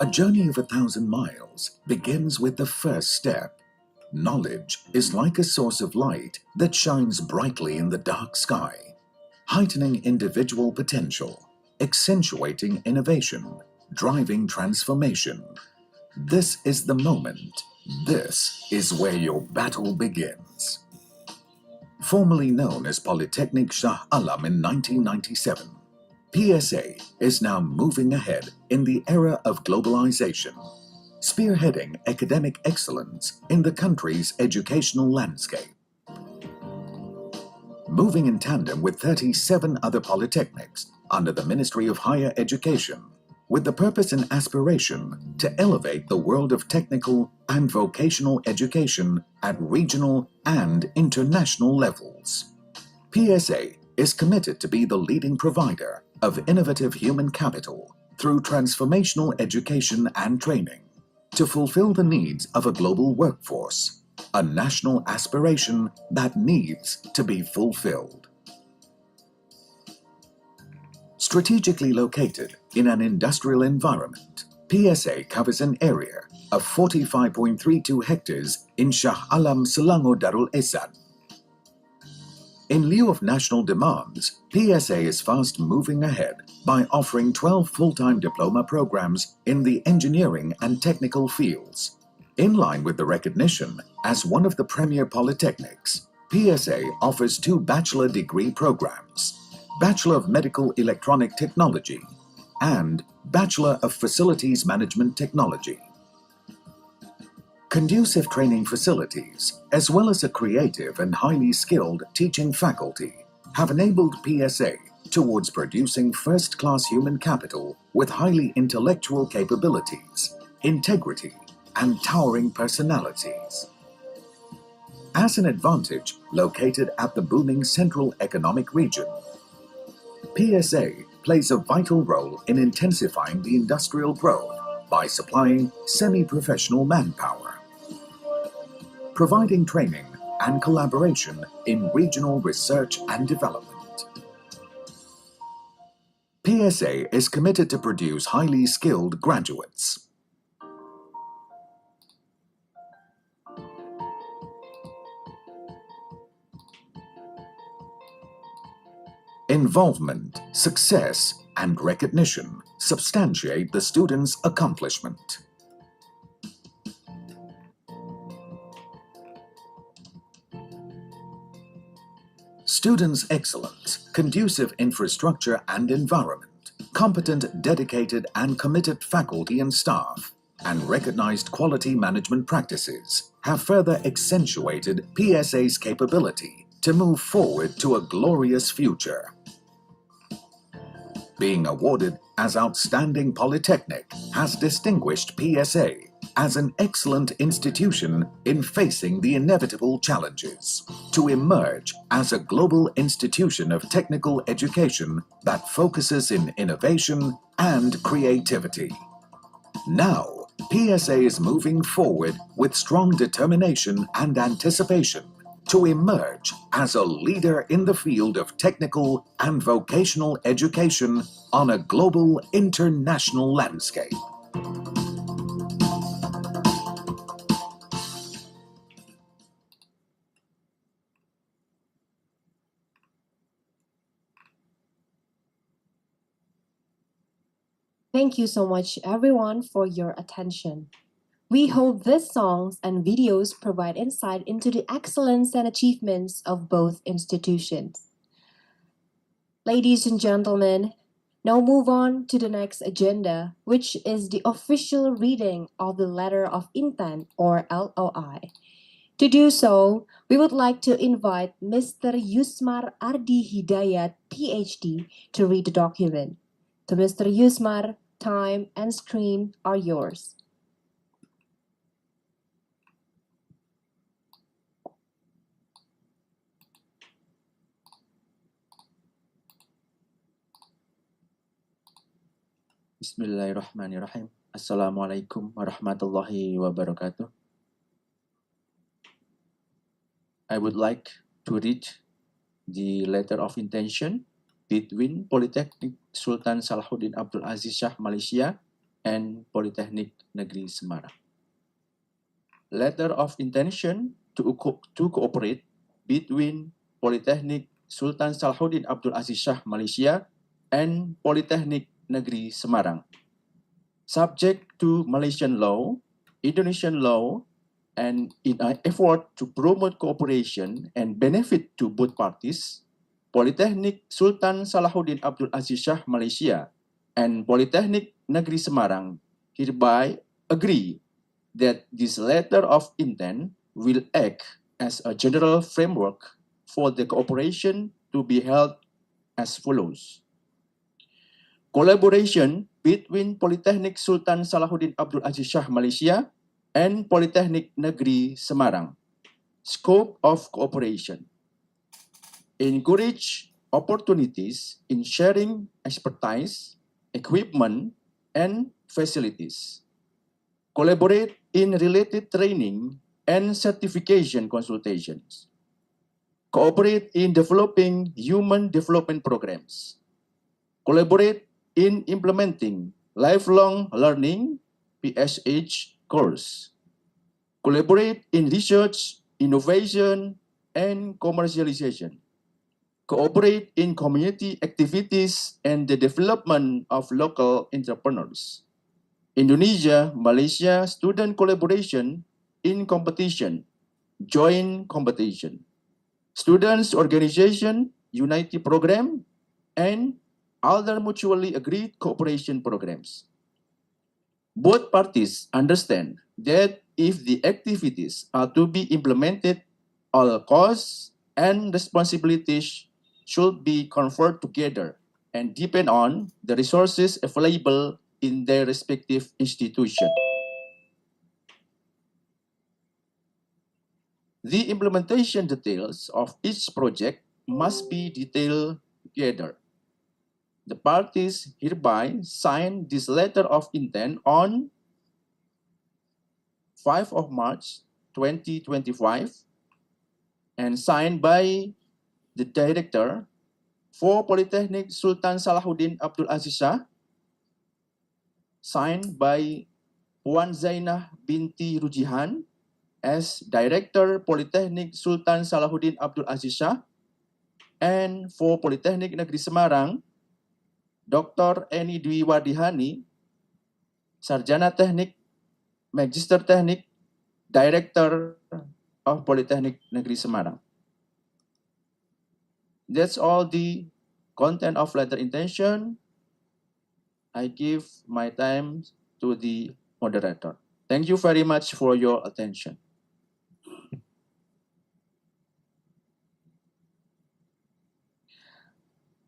A journey of 1,000 miles begins with the first step. Knowledge is like a source of light that shines brightly in the dark sky, heightening individual potential accentuating innovation, driving transformation. This is the moment. This is where your battle begins. Formerly known as Polytechnic Shah Alam in 1997, PSA is now moving ahead in the era of globalization, spearheading academic excellence in the country's educational landscape. Moving in tandem with 37 other polytechnics under the Ministry of Higher Education, with the purpose and aspiration to elevate the world of technical and vocational education at regional and international levels. PSA is committed to be the leading provider of innovative human capital through transformational education and training to fulfill the needs of a global workforce, a national aspiration that needs to be fulfilled. Strategically located in an industrial environment, PSA covers an area of 45.32 hectares in Shah Alam, Selangor Darul Esad. In lieu of national demands, PSA is fast moving ahead by offering 12 full-time diploma programs in the engineering and technical fields. In line with the recognition as one of the premier polytechnics, PSA offers 2 bachelor degree programs, Bachelor of Medical Electronic Technology and Bachelor of Facilities Management Technology. Conducive training facilities, as well as a creative and highly skilled teaching faculty, have enabled PSA towards producing first-class human capital with highly intellectual capabilities, integrity, and towering personalities. As an advantage located at the booming Central Economic Region, PSA plays a vital role in intensifying the industrial growth by supplying semi-professional manpower, providing training and collaboration in regional research and development. PSA is committed to produce highly skilled graduates. Involvement, success, and recognition substantiate the student's accomplishment. Students' excellence, conducive infrastructure and environment, competent, dedicated, and committed faculty and staff, and recognized quality management practices have further accentuated PSA's capability to move forward to a glorious future. Being awarded as Outstanding Polytechnic has distinguished PSA as an excellent institution in facing the inevitable challenges, to emerge as a global institution of technical education that focuses in innovation and creativity. Now, PSA is moving forward with strong determination and anticipation to emerge as a leader in the field of technical and vocational education on a global international landscape. Thank you so much, everyone, for your attention. We hope these songs and videos provide insight into the excellence and achievements of both institutions. Ladies and gentlemen, now move on to the next agenda, which is the official reading of the Letter of Intent, or LOI. To do so, we would like to invite Mr. Yusmar Ardi Hidayat, PhD, to read the document. To Mr. Yusmar, time and screen are yours. Bismillahirrahmanirrahim. Assalamualaikum warahmatullahi wabarakatuh. I would like to read the letter of intention between Politeknik Sultan Salahuddin Abdul Aziz Shah Malaysia and Politeknik Negeri Semarang. Letter of intention to cooperate between Politeknik Sultan Salahuddin Abdul Aziz Shah Malaysia and Politeknik Negeri Semarang. Subject to Malaysian law, Indonesian law, and in an effort to promote cooperation and benefit to both parties, Politeknik Sultan Salahuddin Abdul Aziz Shah Malaysia and Politeknik Negeri Semarang hereby agree that this letter of intent will act as a general framework for the cooperation to be held as follows. Collaboration between Politeknik Sultan Salahuddin Abdul Aziz Shah Malaysia and Politeknik Negeri Semarang. Scope of cooperation. Encourage opportunities in sharing expertise, equipment, and facilities. Collaborate in related training and certification consultations. Cooperate in developing human development programs. Collaborate in implementing lifelong learning (PSH) course. Collaborate in research, innovation, and commercialization. Cooperate in community activities and the development of local entrepreneurs. Indonesia, Malaysia student collaboration in competition, joint competition. Students organization, unity program, and other mutually agreed cooperation programs. Both parties understand that if the activities are to be implemented, all costs and responsibilities should be conferred together and depend on the resources available in their respective institution. The implementation details of each project must be detailed together. The parties hereby sign this letter of intent on 5 of March 2025 and signed by the Director for Politeknik Sultan Salahuddin Abdul Aziz Shah, signed by Puan Zainah binti Rujihan as Director Politeknik Sultan Salahuddin Abdul Aziz Shah, and for Politeknik Negeri Semarang, Dr. Eni Dwi Wardihani, Sarjana Teknik, Magister Teknik, Director of Politeknik Negeri Semarang. That's all the content of letter intention. I give my time to the moderator. Thank you very much for your attention.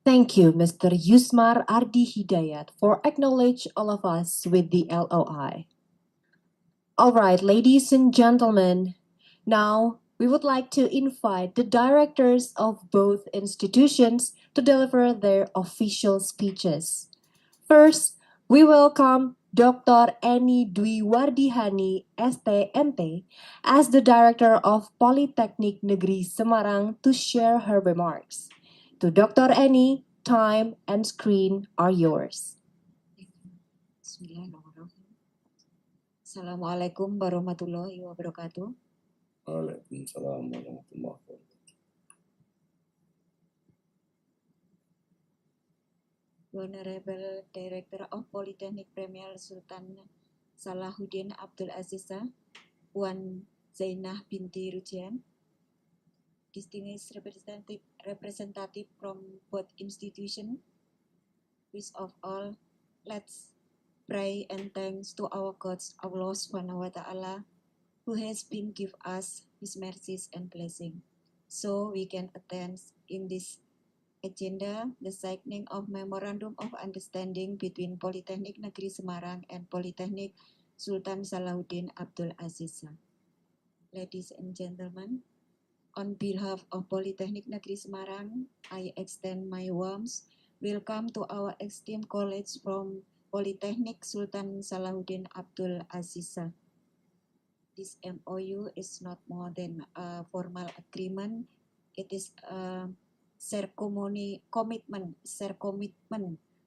Thank you, Mr. Yusmar Ardi Hidayat, for acknowledge all of us with the LOI. All right, ladies and gentlemen, now we would like to invite the directors of both institutions to deliver their official speeches. First, we welcome Dr. Eni Dwi Wardihani, STMT, as the Director of Politeknik Negeri Semarang to share her remarks. To Dr. Eni, time and screen are yours. Bismillahirrahmanirrahim. Assalamualaikum warahmatullahi wabarakatuh. Waalaikumsalam warahmatullahi wabarakatuh. Honorable Director of Polytechnic Premier Sultan Salahuddin Abdul Aziz Shah, Puan Zainah binti Rujian, distinguished representative from both institutions, first of all, let's pray and thanks to our God, Allah Subhanahu wa Ta'ala, who has been give us His mercies and blessing, so we can attend in this agenda the signing of Memorandum of Understanding between Politeknik Negeri Semarang and Politeknik Sultan Salahuddin Abdul Aziz Shah. Ladies and gentlemen, on behalf of Politeknik Negeri Semarang, I extend my warm welcome to our esteemed colleagues from Politeknik Sultan Salahuddin Abdul Aziz Shah. This MOU is not more than a formal agreement. It is a shared commitment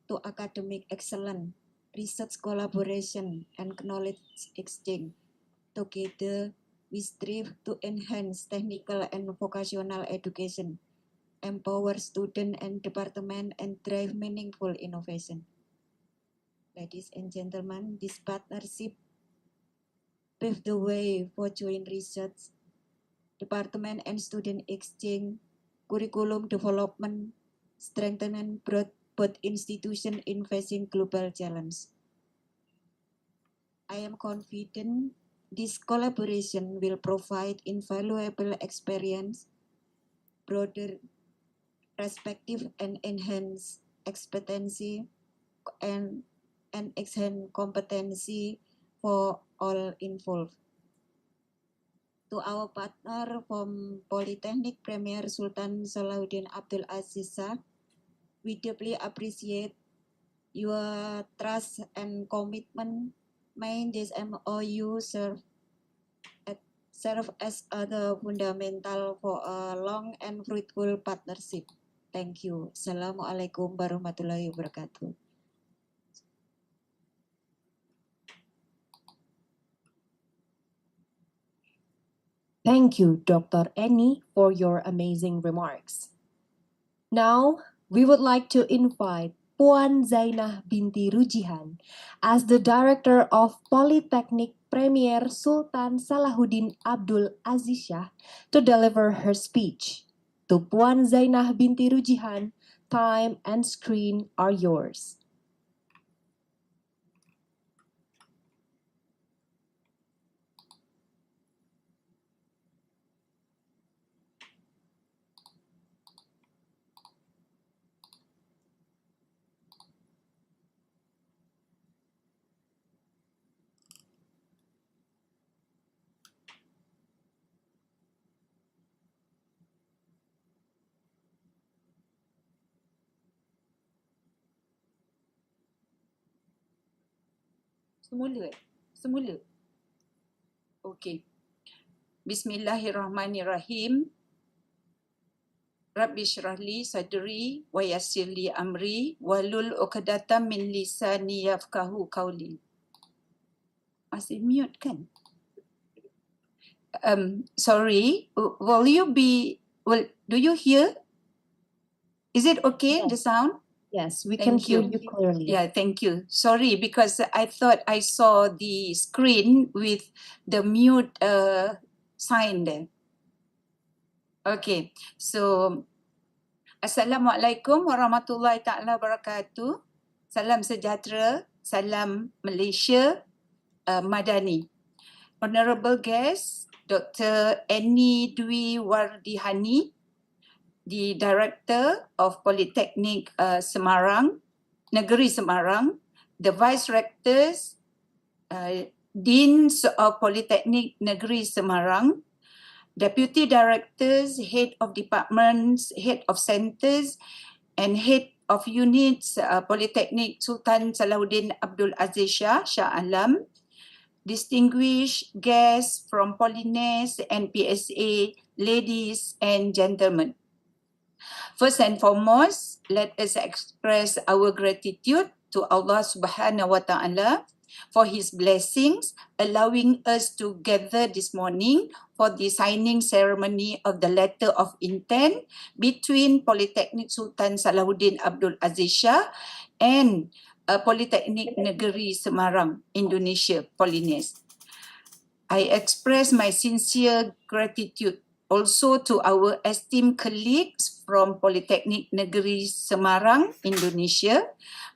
to academic excellence, research collaboration, and knowledge exchange. Together, we strive to enhance technical and vocational education, empower student and department, and drive meaningful innovation. Ladies and gentlemen, this partnership paved the way for joint research, department and student exchange, curriculum development, strengthening both institutions in facing global challenges. I am confident this collaboration will provide invaluable experience, broader perspective, and enhance expertise and enhance competency for all involved. To our partner from Polytechnic Premier Sultan Salahuddin Abdul Aziz SHAH, we deeply appreciate your trust and commitment. May this MOU serve as the fundamental for a long and fruitful partnership. Thank you. Assalamualaikum warahmatullahi wabarakatuh. Thank you, Dr. Annie, for your amazing remarks. Now, we would like to invite Puan Zainah binti Rujihan as the Director of Polytechnic Premier Sultan Salahuddin Abdul Aziz SHAH to deliver her speech. To Puan Zainah binti Rujihan, time and screen are yours. Semula. Okey. Bismillahirrahmanirrahim. Rabbi syrahli sadri wa yassirli amri walul uqdatam min lisani yafqahu qawli. Masih mute kan? Sorry, do you hear? Is it okay, the sound? Yes, we can hear you clearly. Yeah, thank you. Sorry, because I thought I saw the screen with the mute sign there. Okay, so Assalamualaikum warahmatullahi ta'ala wabarakatuh. Salam sejahtera, salam Malaysia Madani. Honorable guest, Dr. Annie Dwi Wardihani, the Director of Polytechnic Semarang, Negeri Semarang, the Vice Rectors, Deans of Polytechnic Negeri Semarang, Deputy Directors, Head of Departments, Head of Centres, and Head of Units, Polytechnic Sultan Salahuddin Abdul Aziz SHAH, Shah Alam, distinguished guests from Polines and PSA, ladies and gentlemen. First and foremost, let us express our gratitude to Allah Subhanahu wa Ta'ala for His blessings, allowing us to gather this morning for the signing ceremony of the letter of intent between Polytechnic Sultan Salahuddin Abdul Aziz SHAH and Polytechnic Negeri Semarang, Indonesia, Polines. I express my sincere gratitude also to our esteemed colleagues from Polytechnic Negeri Semarang, Indonesia,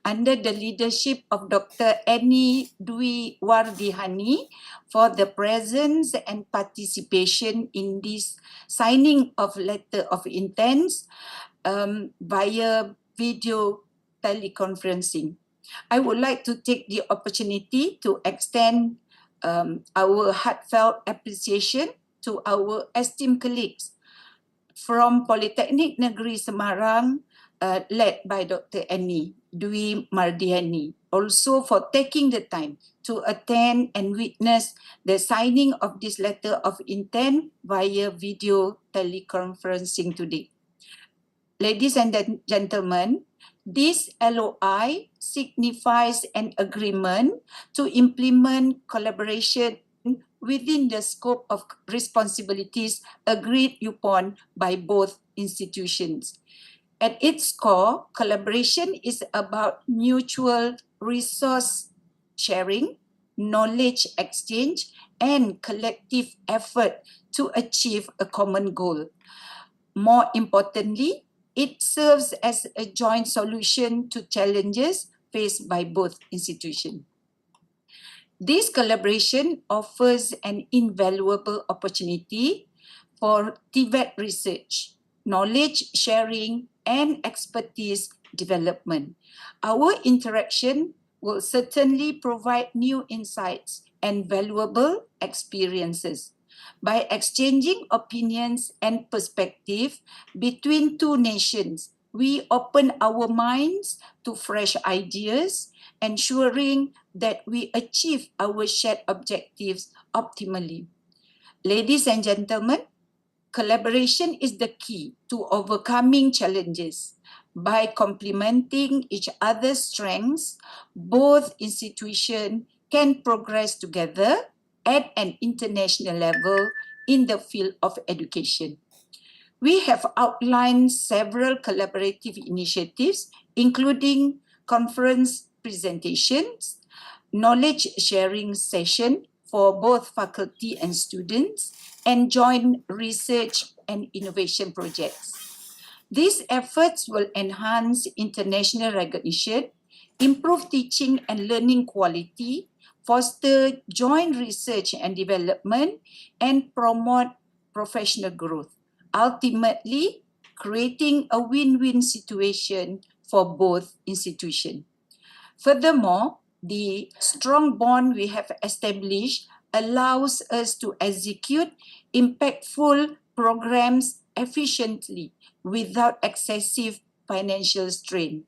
under the leadership of Dr. Annie Dwi Wardihani for the presence and participation in this signing of letter of intents via video teleconferencing. I would like to take the opportunity to extend our heartfelt appreciation to our esteemed colleagues from Polytechnic Negeri Semarang, led by Dr. Annie Dwi Wardihani, also for taking the time to attend and witness the signing of this letter of intent via video teleconferencing today. Ladies and gentlemen, this LOI signifies an agreement to implement collaboration within the scope of responsibilities agreed upon by both institutions. At its core, collaboration is about mutual resource sharing, knowledge exchange, and collective effort to achieve a common goal. More importantly, it serves as a joint solution to challenges faced by both institutions. This collaboration offers an invaluable opportunity for TVET research, knowledge sharing, and expertise development. Our interaction will certainly provide new insights and valuable experiences. By exchanging opinions and perspectives between two nations, we open our minds to fresh ideas, ensuring that we achieve our shared objectives optimally. Ladies and gentlemen, collaboration is the key to overcoming challenges. By complementing each other's strengths, both institutions can progress together at an international level in the field of education. We have outlined several collaborative initiatives, including conference presentations, knowledge sharing session for both faculty and students, and joint research and innovation projects. These efforts will enhance international recognition, improve teaching and learning quality, foster joint research and development, and promote professional growth, ultimately creating a win-win situation for both institutions. Furthermore, the strong bond we have established allows us to execute impactful programs efficiently without excessive financial strain.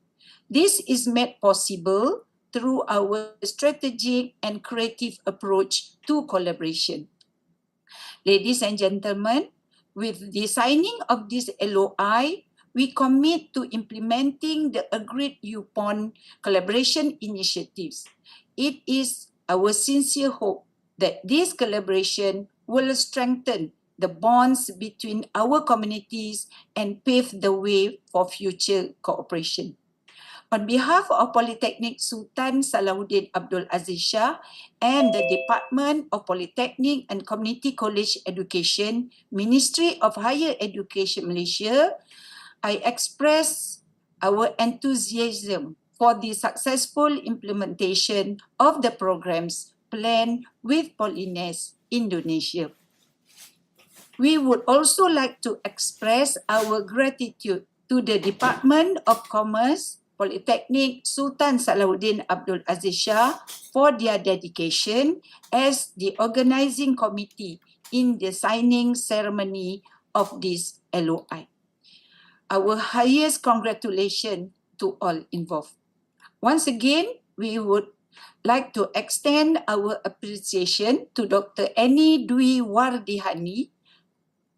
This is made possible through our strategic and creative approach to collaboration. Ladies and gentlemen, with the signing of this LOI, we commit to implementing the agreed upon collaboration initiatives. It is our sincere hope that this collaboration will strengthen the bonds between our communities and pave the way for future cooperation. On behalf of Polytechnic Sultan Salahuddin Abdul Aziz Shah and the Department of Polytechnic and Community College Education, Ministry of Higher Education Malaysia, I express our enthusiasm for the successful implementation of the programs planned with Polines, Indonesia. We would also like to express our gratitude to the Department of Commerce, Polytechnic Sultan Salahuddin Abdul Aziz Shah for their dedication as the organizing committee in the signing ceremony of this LOI. Our highest congratulations to all involved. Once again, we would like to extend our appreciation to Dr. Annie Dwi Wardihani,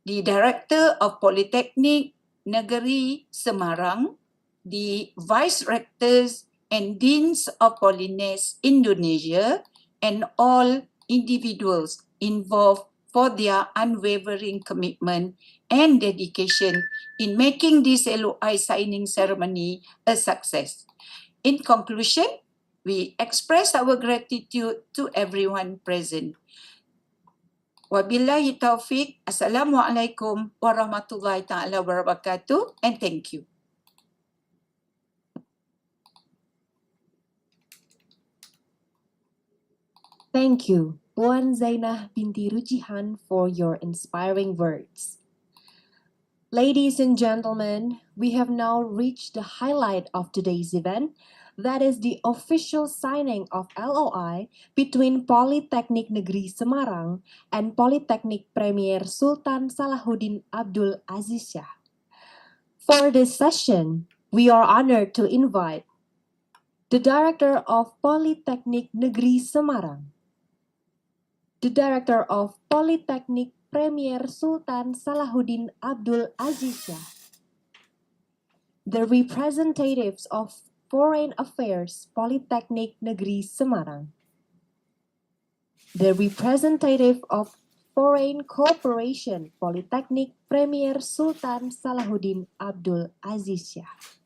the Director of Polytechnic Negeri Semarang, the Vice Rectors and Deans of Polines, Indonesia, and all individuals involved for their unwavering commitment and dedication in making this LOI signing ceremony a success. In conclusion, we express our gratitude to everyone present. Wabillahi taufiq. Assalamualaikum warahmatullahi ta'ala wabarakatuh, and thank you. Thank you, Puan Zainah binti Rujihan, for your inspiring words. Ladies and gentlemen, we have now reached the highlight of today's event. That is the official signing of LOI between Politeknik Negeri Semarang and Politeknik Premier Sultan Salahuddin Abdul Aziz Shah. For this session, we are honored to invite the Director of Politeknik Negeri Semarang, the Director of Politeknik Premier Sultan Salahuddin Abdul Aziz Shah, the representatives of Foreign Affairs Politeknik Negeri Semarang, the representative of Foreign Cooperation, Polytechnic Premier Sultan Salahuddin Abdul Aziz SHAH.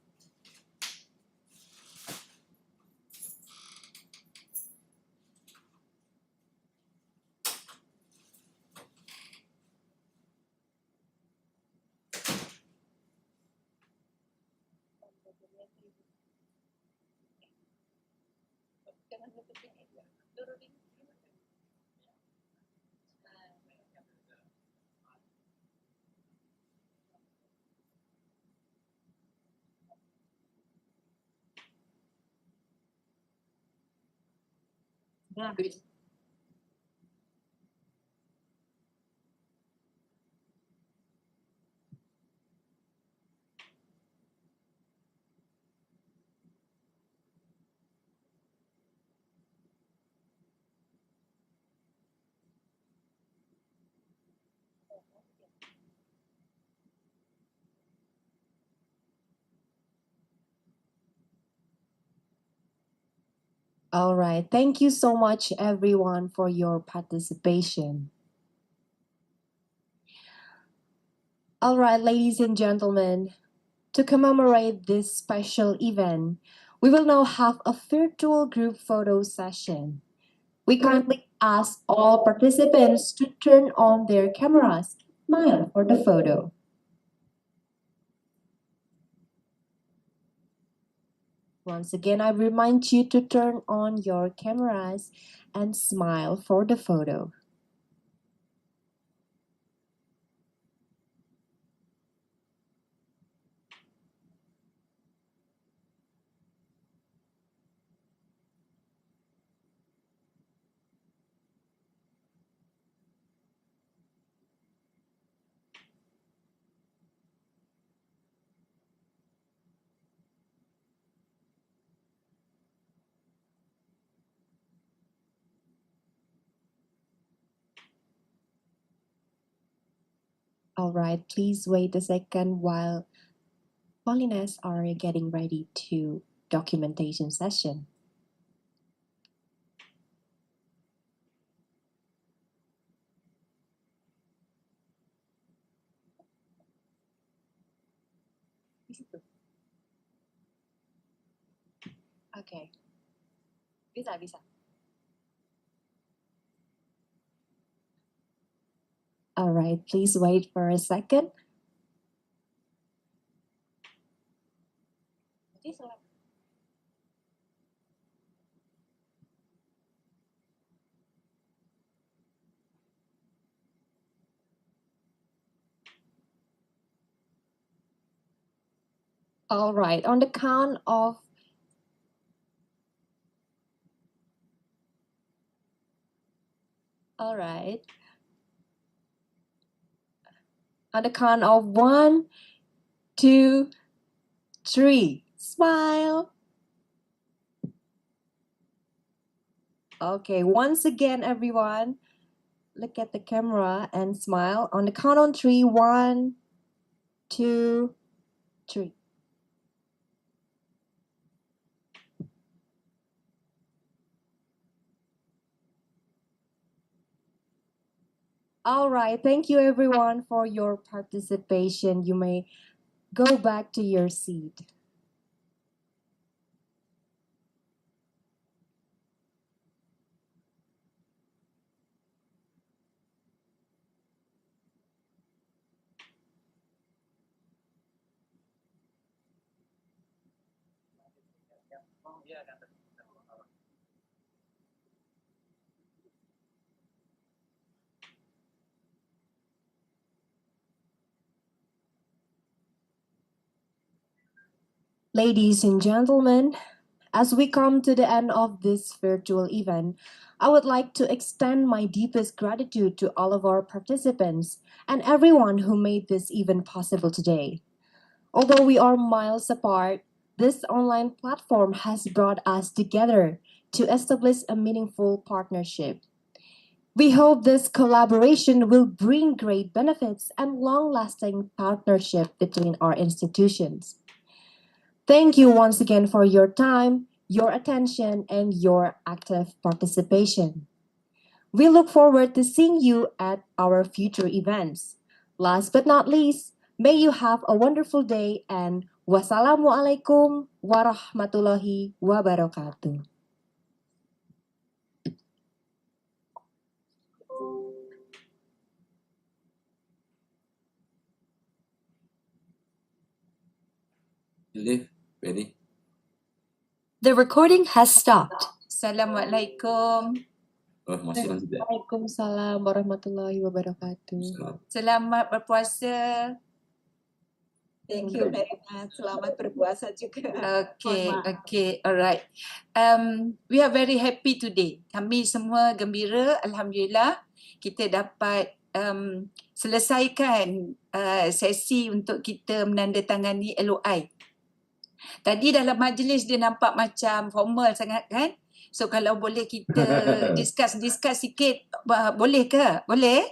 All right, thank you so much everyone for your participation. All right, ladies and gentlemen, to commemorate this special event, we will now have a virtual group photo session. We kindly ask all participants to turn on their cameras, smile for the photo. Once again, I remind you to turn on your cameras and smile for the photo. All right, please wait a second while Polines are getting ready to documentation session. Okay. Bisa. All right, please wait for a second. All right, on the count of all right. On the count of 1, 2, 3. Smile. Okay, once again, everyone, look at the camera and smile. On the count on 3, 1, 2, 3. All right, thank you everyone for your participation. You may go back to your seat. Ladies and gentlemen, as we come to the end of this virtual event, I would like to extend my deepest gratitude to all of our participants and everyone who made this event possible today. Although we are miles apart, this online platform has brought us together to establish a meaningful partnership. We hope this collaboration will bring great benefits and long-lasting partnership between our institutions. Thank you once again for your time, your attention, and your active participation. We look forward to seeing you at our future events. Last but not least, may you have a wonderful day and wassalamualaikum warahmatullahi wabarakatuh. Live, ready? The recording has stopped. Assalamualaikum. Oh, masih lanjut ya? Waalaikumsalam warahmatullahi wabarakatuh. Selamat berpuasa. Thank you very much. Selamat berpuasa juga. Okay, Mohon maaf. okay, alright. We are very happy today. Kami semua gembira, alhamdulillah. Kita dapat selesaikan sesi untuk kita menandatangani LOI. Tadi dalam majlis dia nampak macam formal sangat kan? So kalau boleh kita discuss sikit, boleh ke? Boleh?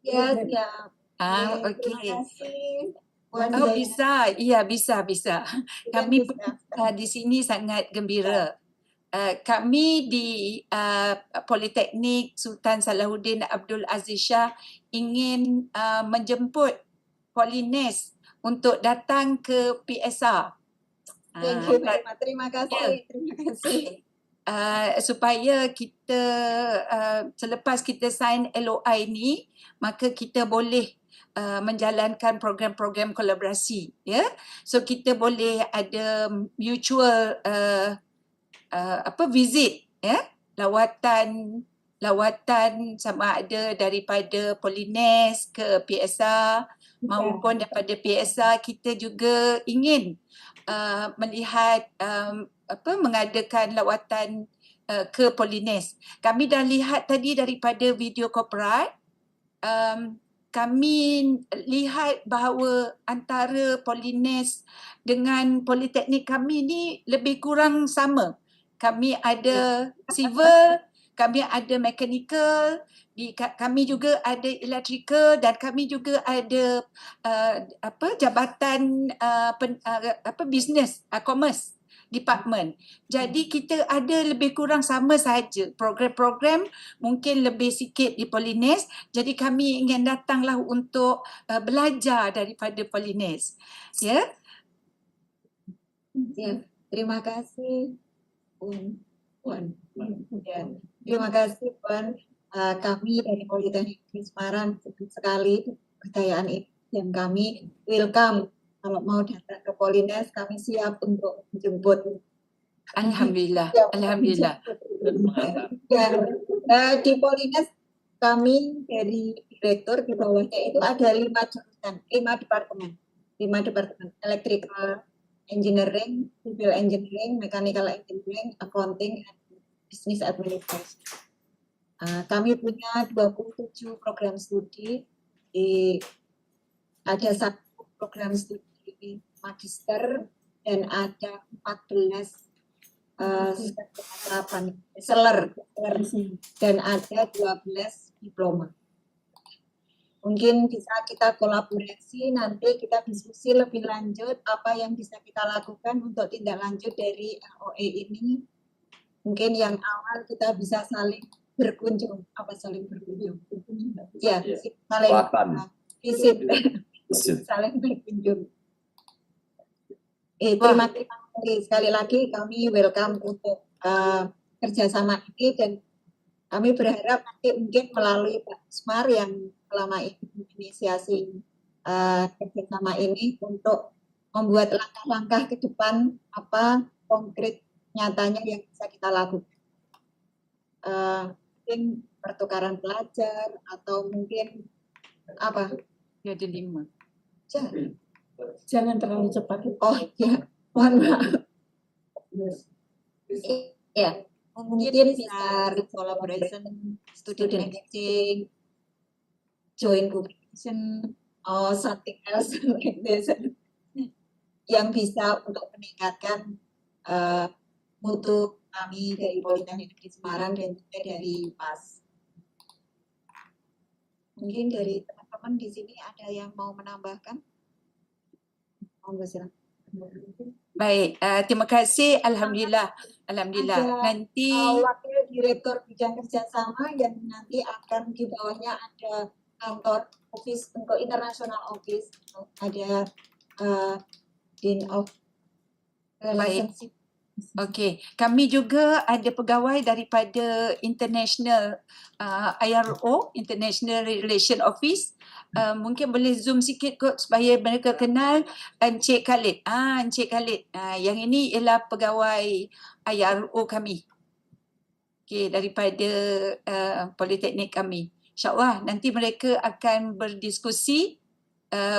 Ya, siap. Okay. Terima kasih. Oh, bisa. Ya, bisa. Kami di sini sangat gembira. Kami di Politeknik Sultan Salahuddin Abdul Aziz SHAH ingin menjemput Polines untuk datang ke PSR. Thank you very much. Terima kasih. Terima kasih. Supaya kita selepas kita sign LOI ni, maka kita boleh menjalankan program-program kolaborasi, ya. So kita boleh ada mutual visit, ya, lawatan sama ada daripada Polines ke PSR maupun daripada PSR. Kita juga ingin melihat mengadakan lawatan ke Polines. Kami dah lihat tadi daripada video korporat, kami lihat bahawa antara Polines dengan Politeknik kami ni lebih kurang sama. Kami ada civil, kami ada mechanical, kami juga ada electrical dan kami juga ada jabatan business, commerce department. Jadi kita ada lebih kurang sama saja. Program-program mungkin lebih sikit di Polines. Jadi kami ingin datanglah untuk belajar daripada Polines. Ya. Ya, terima kasih Puan. Ya, terima kasih Puan. Kami dari Politeknik Semarang sekali kejayaan ini dan kami welcome. Kalau mau datang ke Polines, kami siap untuk menjemput. Alhamdulillah, alhamdulillah. Di Polines kami dari direktur di bawahnya itu ada 5 jurusan, 5 departemen, electrical engineering, civil engineering, mechanical engineering, accounting, and business administration. Kami punya 27 program studi, ada 1 program studi magister dan ada 14 bachelor dan ada 12 diploma. Mungkin bisa kita kolaborasi, nanti kita diskusi lebih lanjut apa yang bisa kita lakukan untuk tindak lanjut dari LOE ini. Mungkin yang awal kita bisa saling berkunjung. Saling berkunjung? Ya, saling visit. Saling berkunjung. Terima kasih sekali lagi, kami welcome untuk kerjasama ini dan kami berharap nanti mungkin melalui Pak Usmar yang selama ini menginisiasi kerjasama ini untuk membuat langkah-langkah ke depan apa konkret nyatanya yang bisa kita lakukan. Mungkin pertukaran pelajar atau mungkin apa? Ya, ada 5. Jangan terlalu cepat. Oh ya, mohon maaf. Ya, mungkin bisa collaboration, student exchange, joint publication, or something else like this, yang bisa untuk meningkatkan mutu kami dari Politeknik Negeri Semarang dan juga dari PAS. Mungkin dari teman-teman di sini ada yang mau menambahkan? Baik, terima kasih. Alhamdulillah. Alhamdulillah. Nanti wakil direktur bidang kerjasama yang nanti akan di bawahnya ada kantor office untuk international office, ada Dean of Relationship. Okey, kami juga ada pegawai daripada International IRO, International Relation Office. Mungkin boleh zoom sikit kot supaya mereka kenal Encik Khalid. Encik Khalid. Yang ini ialah pegawai IRO kami. Okey, daripada Politeknik kami. InsyaAllah nanti mereka akan berdiskusi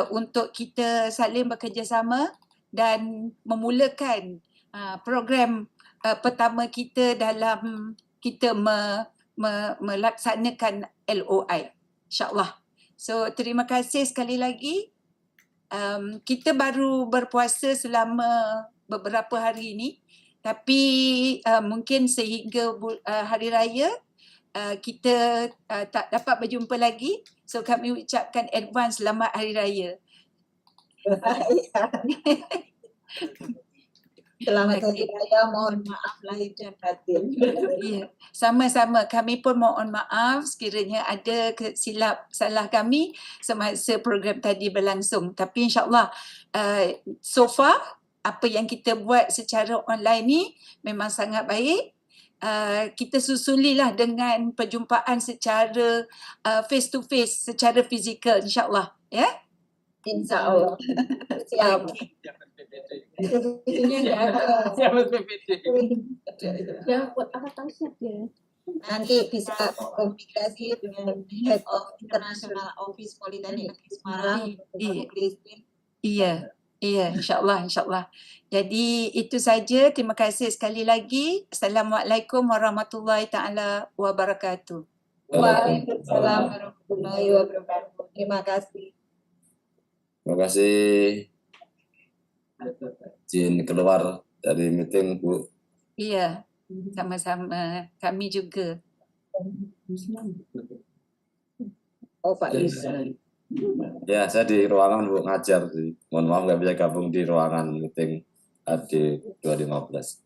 untuk kita saling bekerjasama dan memulakan program pertama kita dalam kita melaksanakan LOI, insyaAllah. So terima kasih sekali lagi. Kita baru berpuasa selama beberapa hari ini, tapi mungkin sehingga hari raya kita tak dapat berjumpa lagi. So kami ucapkan advance selamat hari raya. Selamat hari raya, mohon maaf lahir dan batin. Ya, sama-sama. Kami pun mohon maaf sekiranya ada silap salah kami semasa program tadi berlangsung. Tapi insyaAllah so far apa yang kita buat secara online ni memang sangat baik. Kita susulilah dengan perjumpaan secara face to face, secara fizikal insyaAllah. Ya? InsyaAllah. Siap. Ya, buat apa tasnya ya? Nanti bisa komunikasi dengan Head of International Office Politeknik Semarang. Iya, insyaAllah, insyaAllah. Jadi itu saja. Terima kasih sekali lagi. Assalamualaikum warahmatullahi taala wabarakatuh. Waalaikumsalam warahmatullahi wabarakatuh. Terima kasih. Terima kasih. Izin keluar dari meeting, Bu. Iya, sama-sama. Kami juga. Oh, Pak Isa. Ya, saya di ruangan, Bu, ngajar. Mohon maaf nggak bisa gabung di ruangan meeting AD 2015.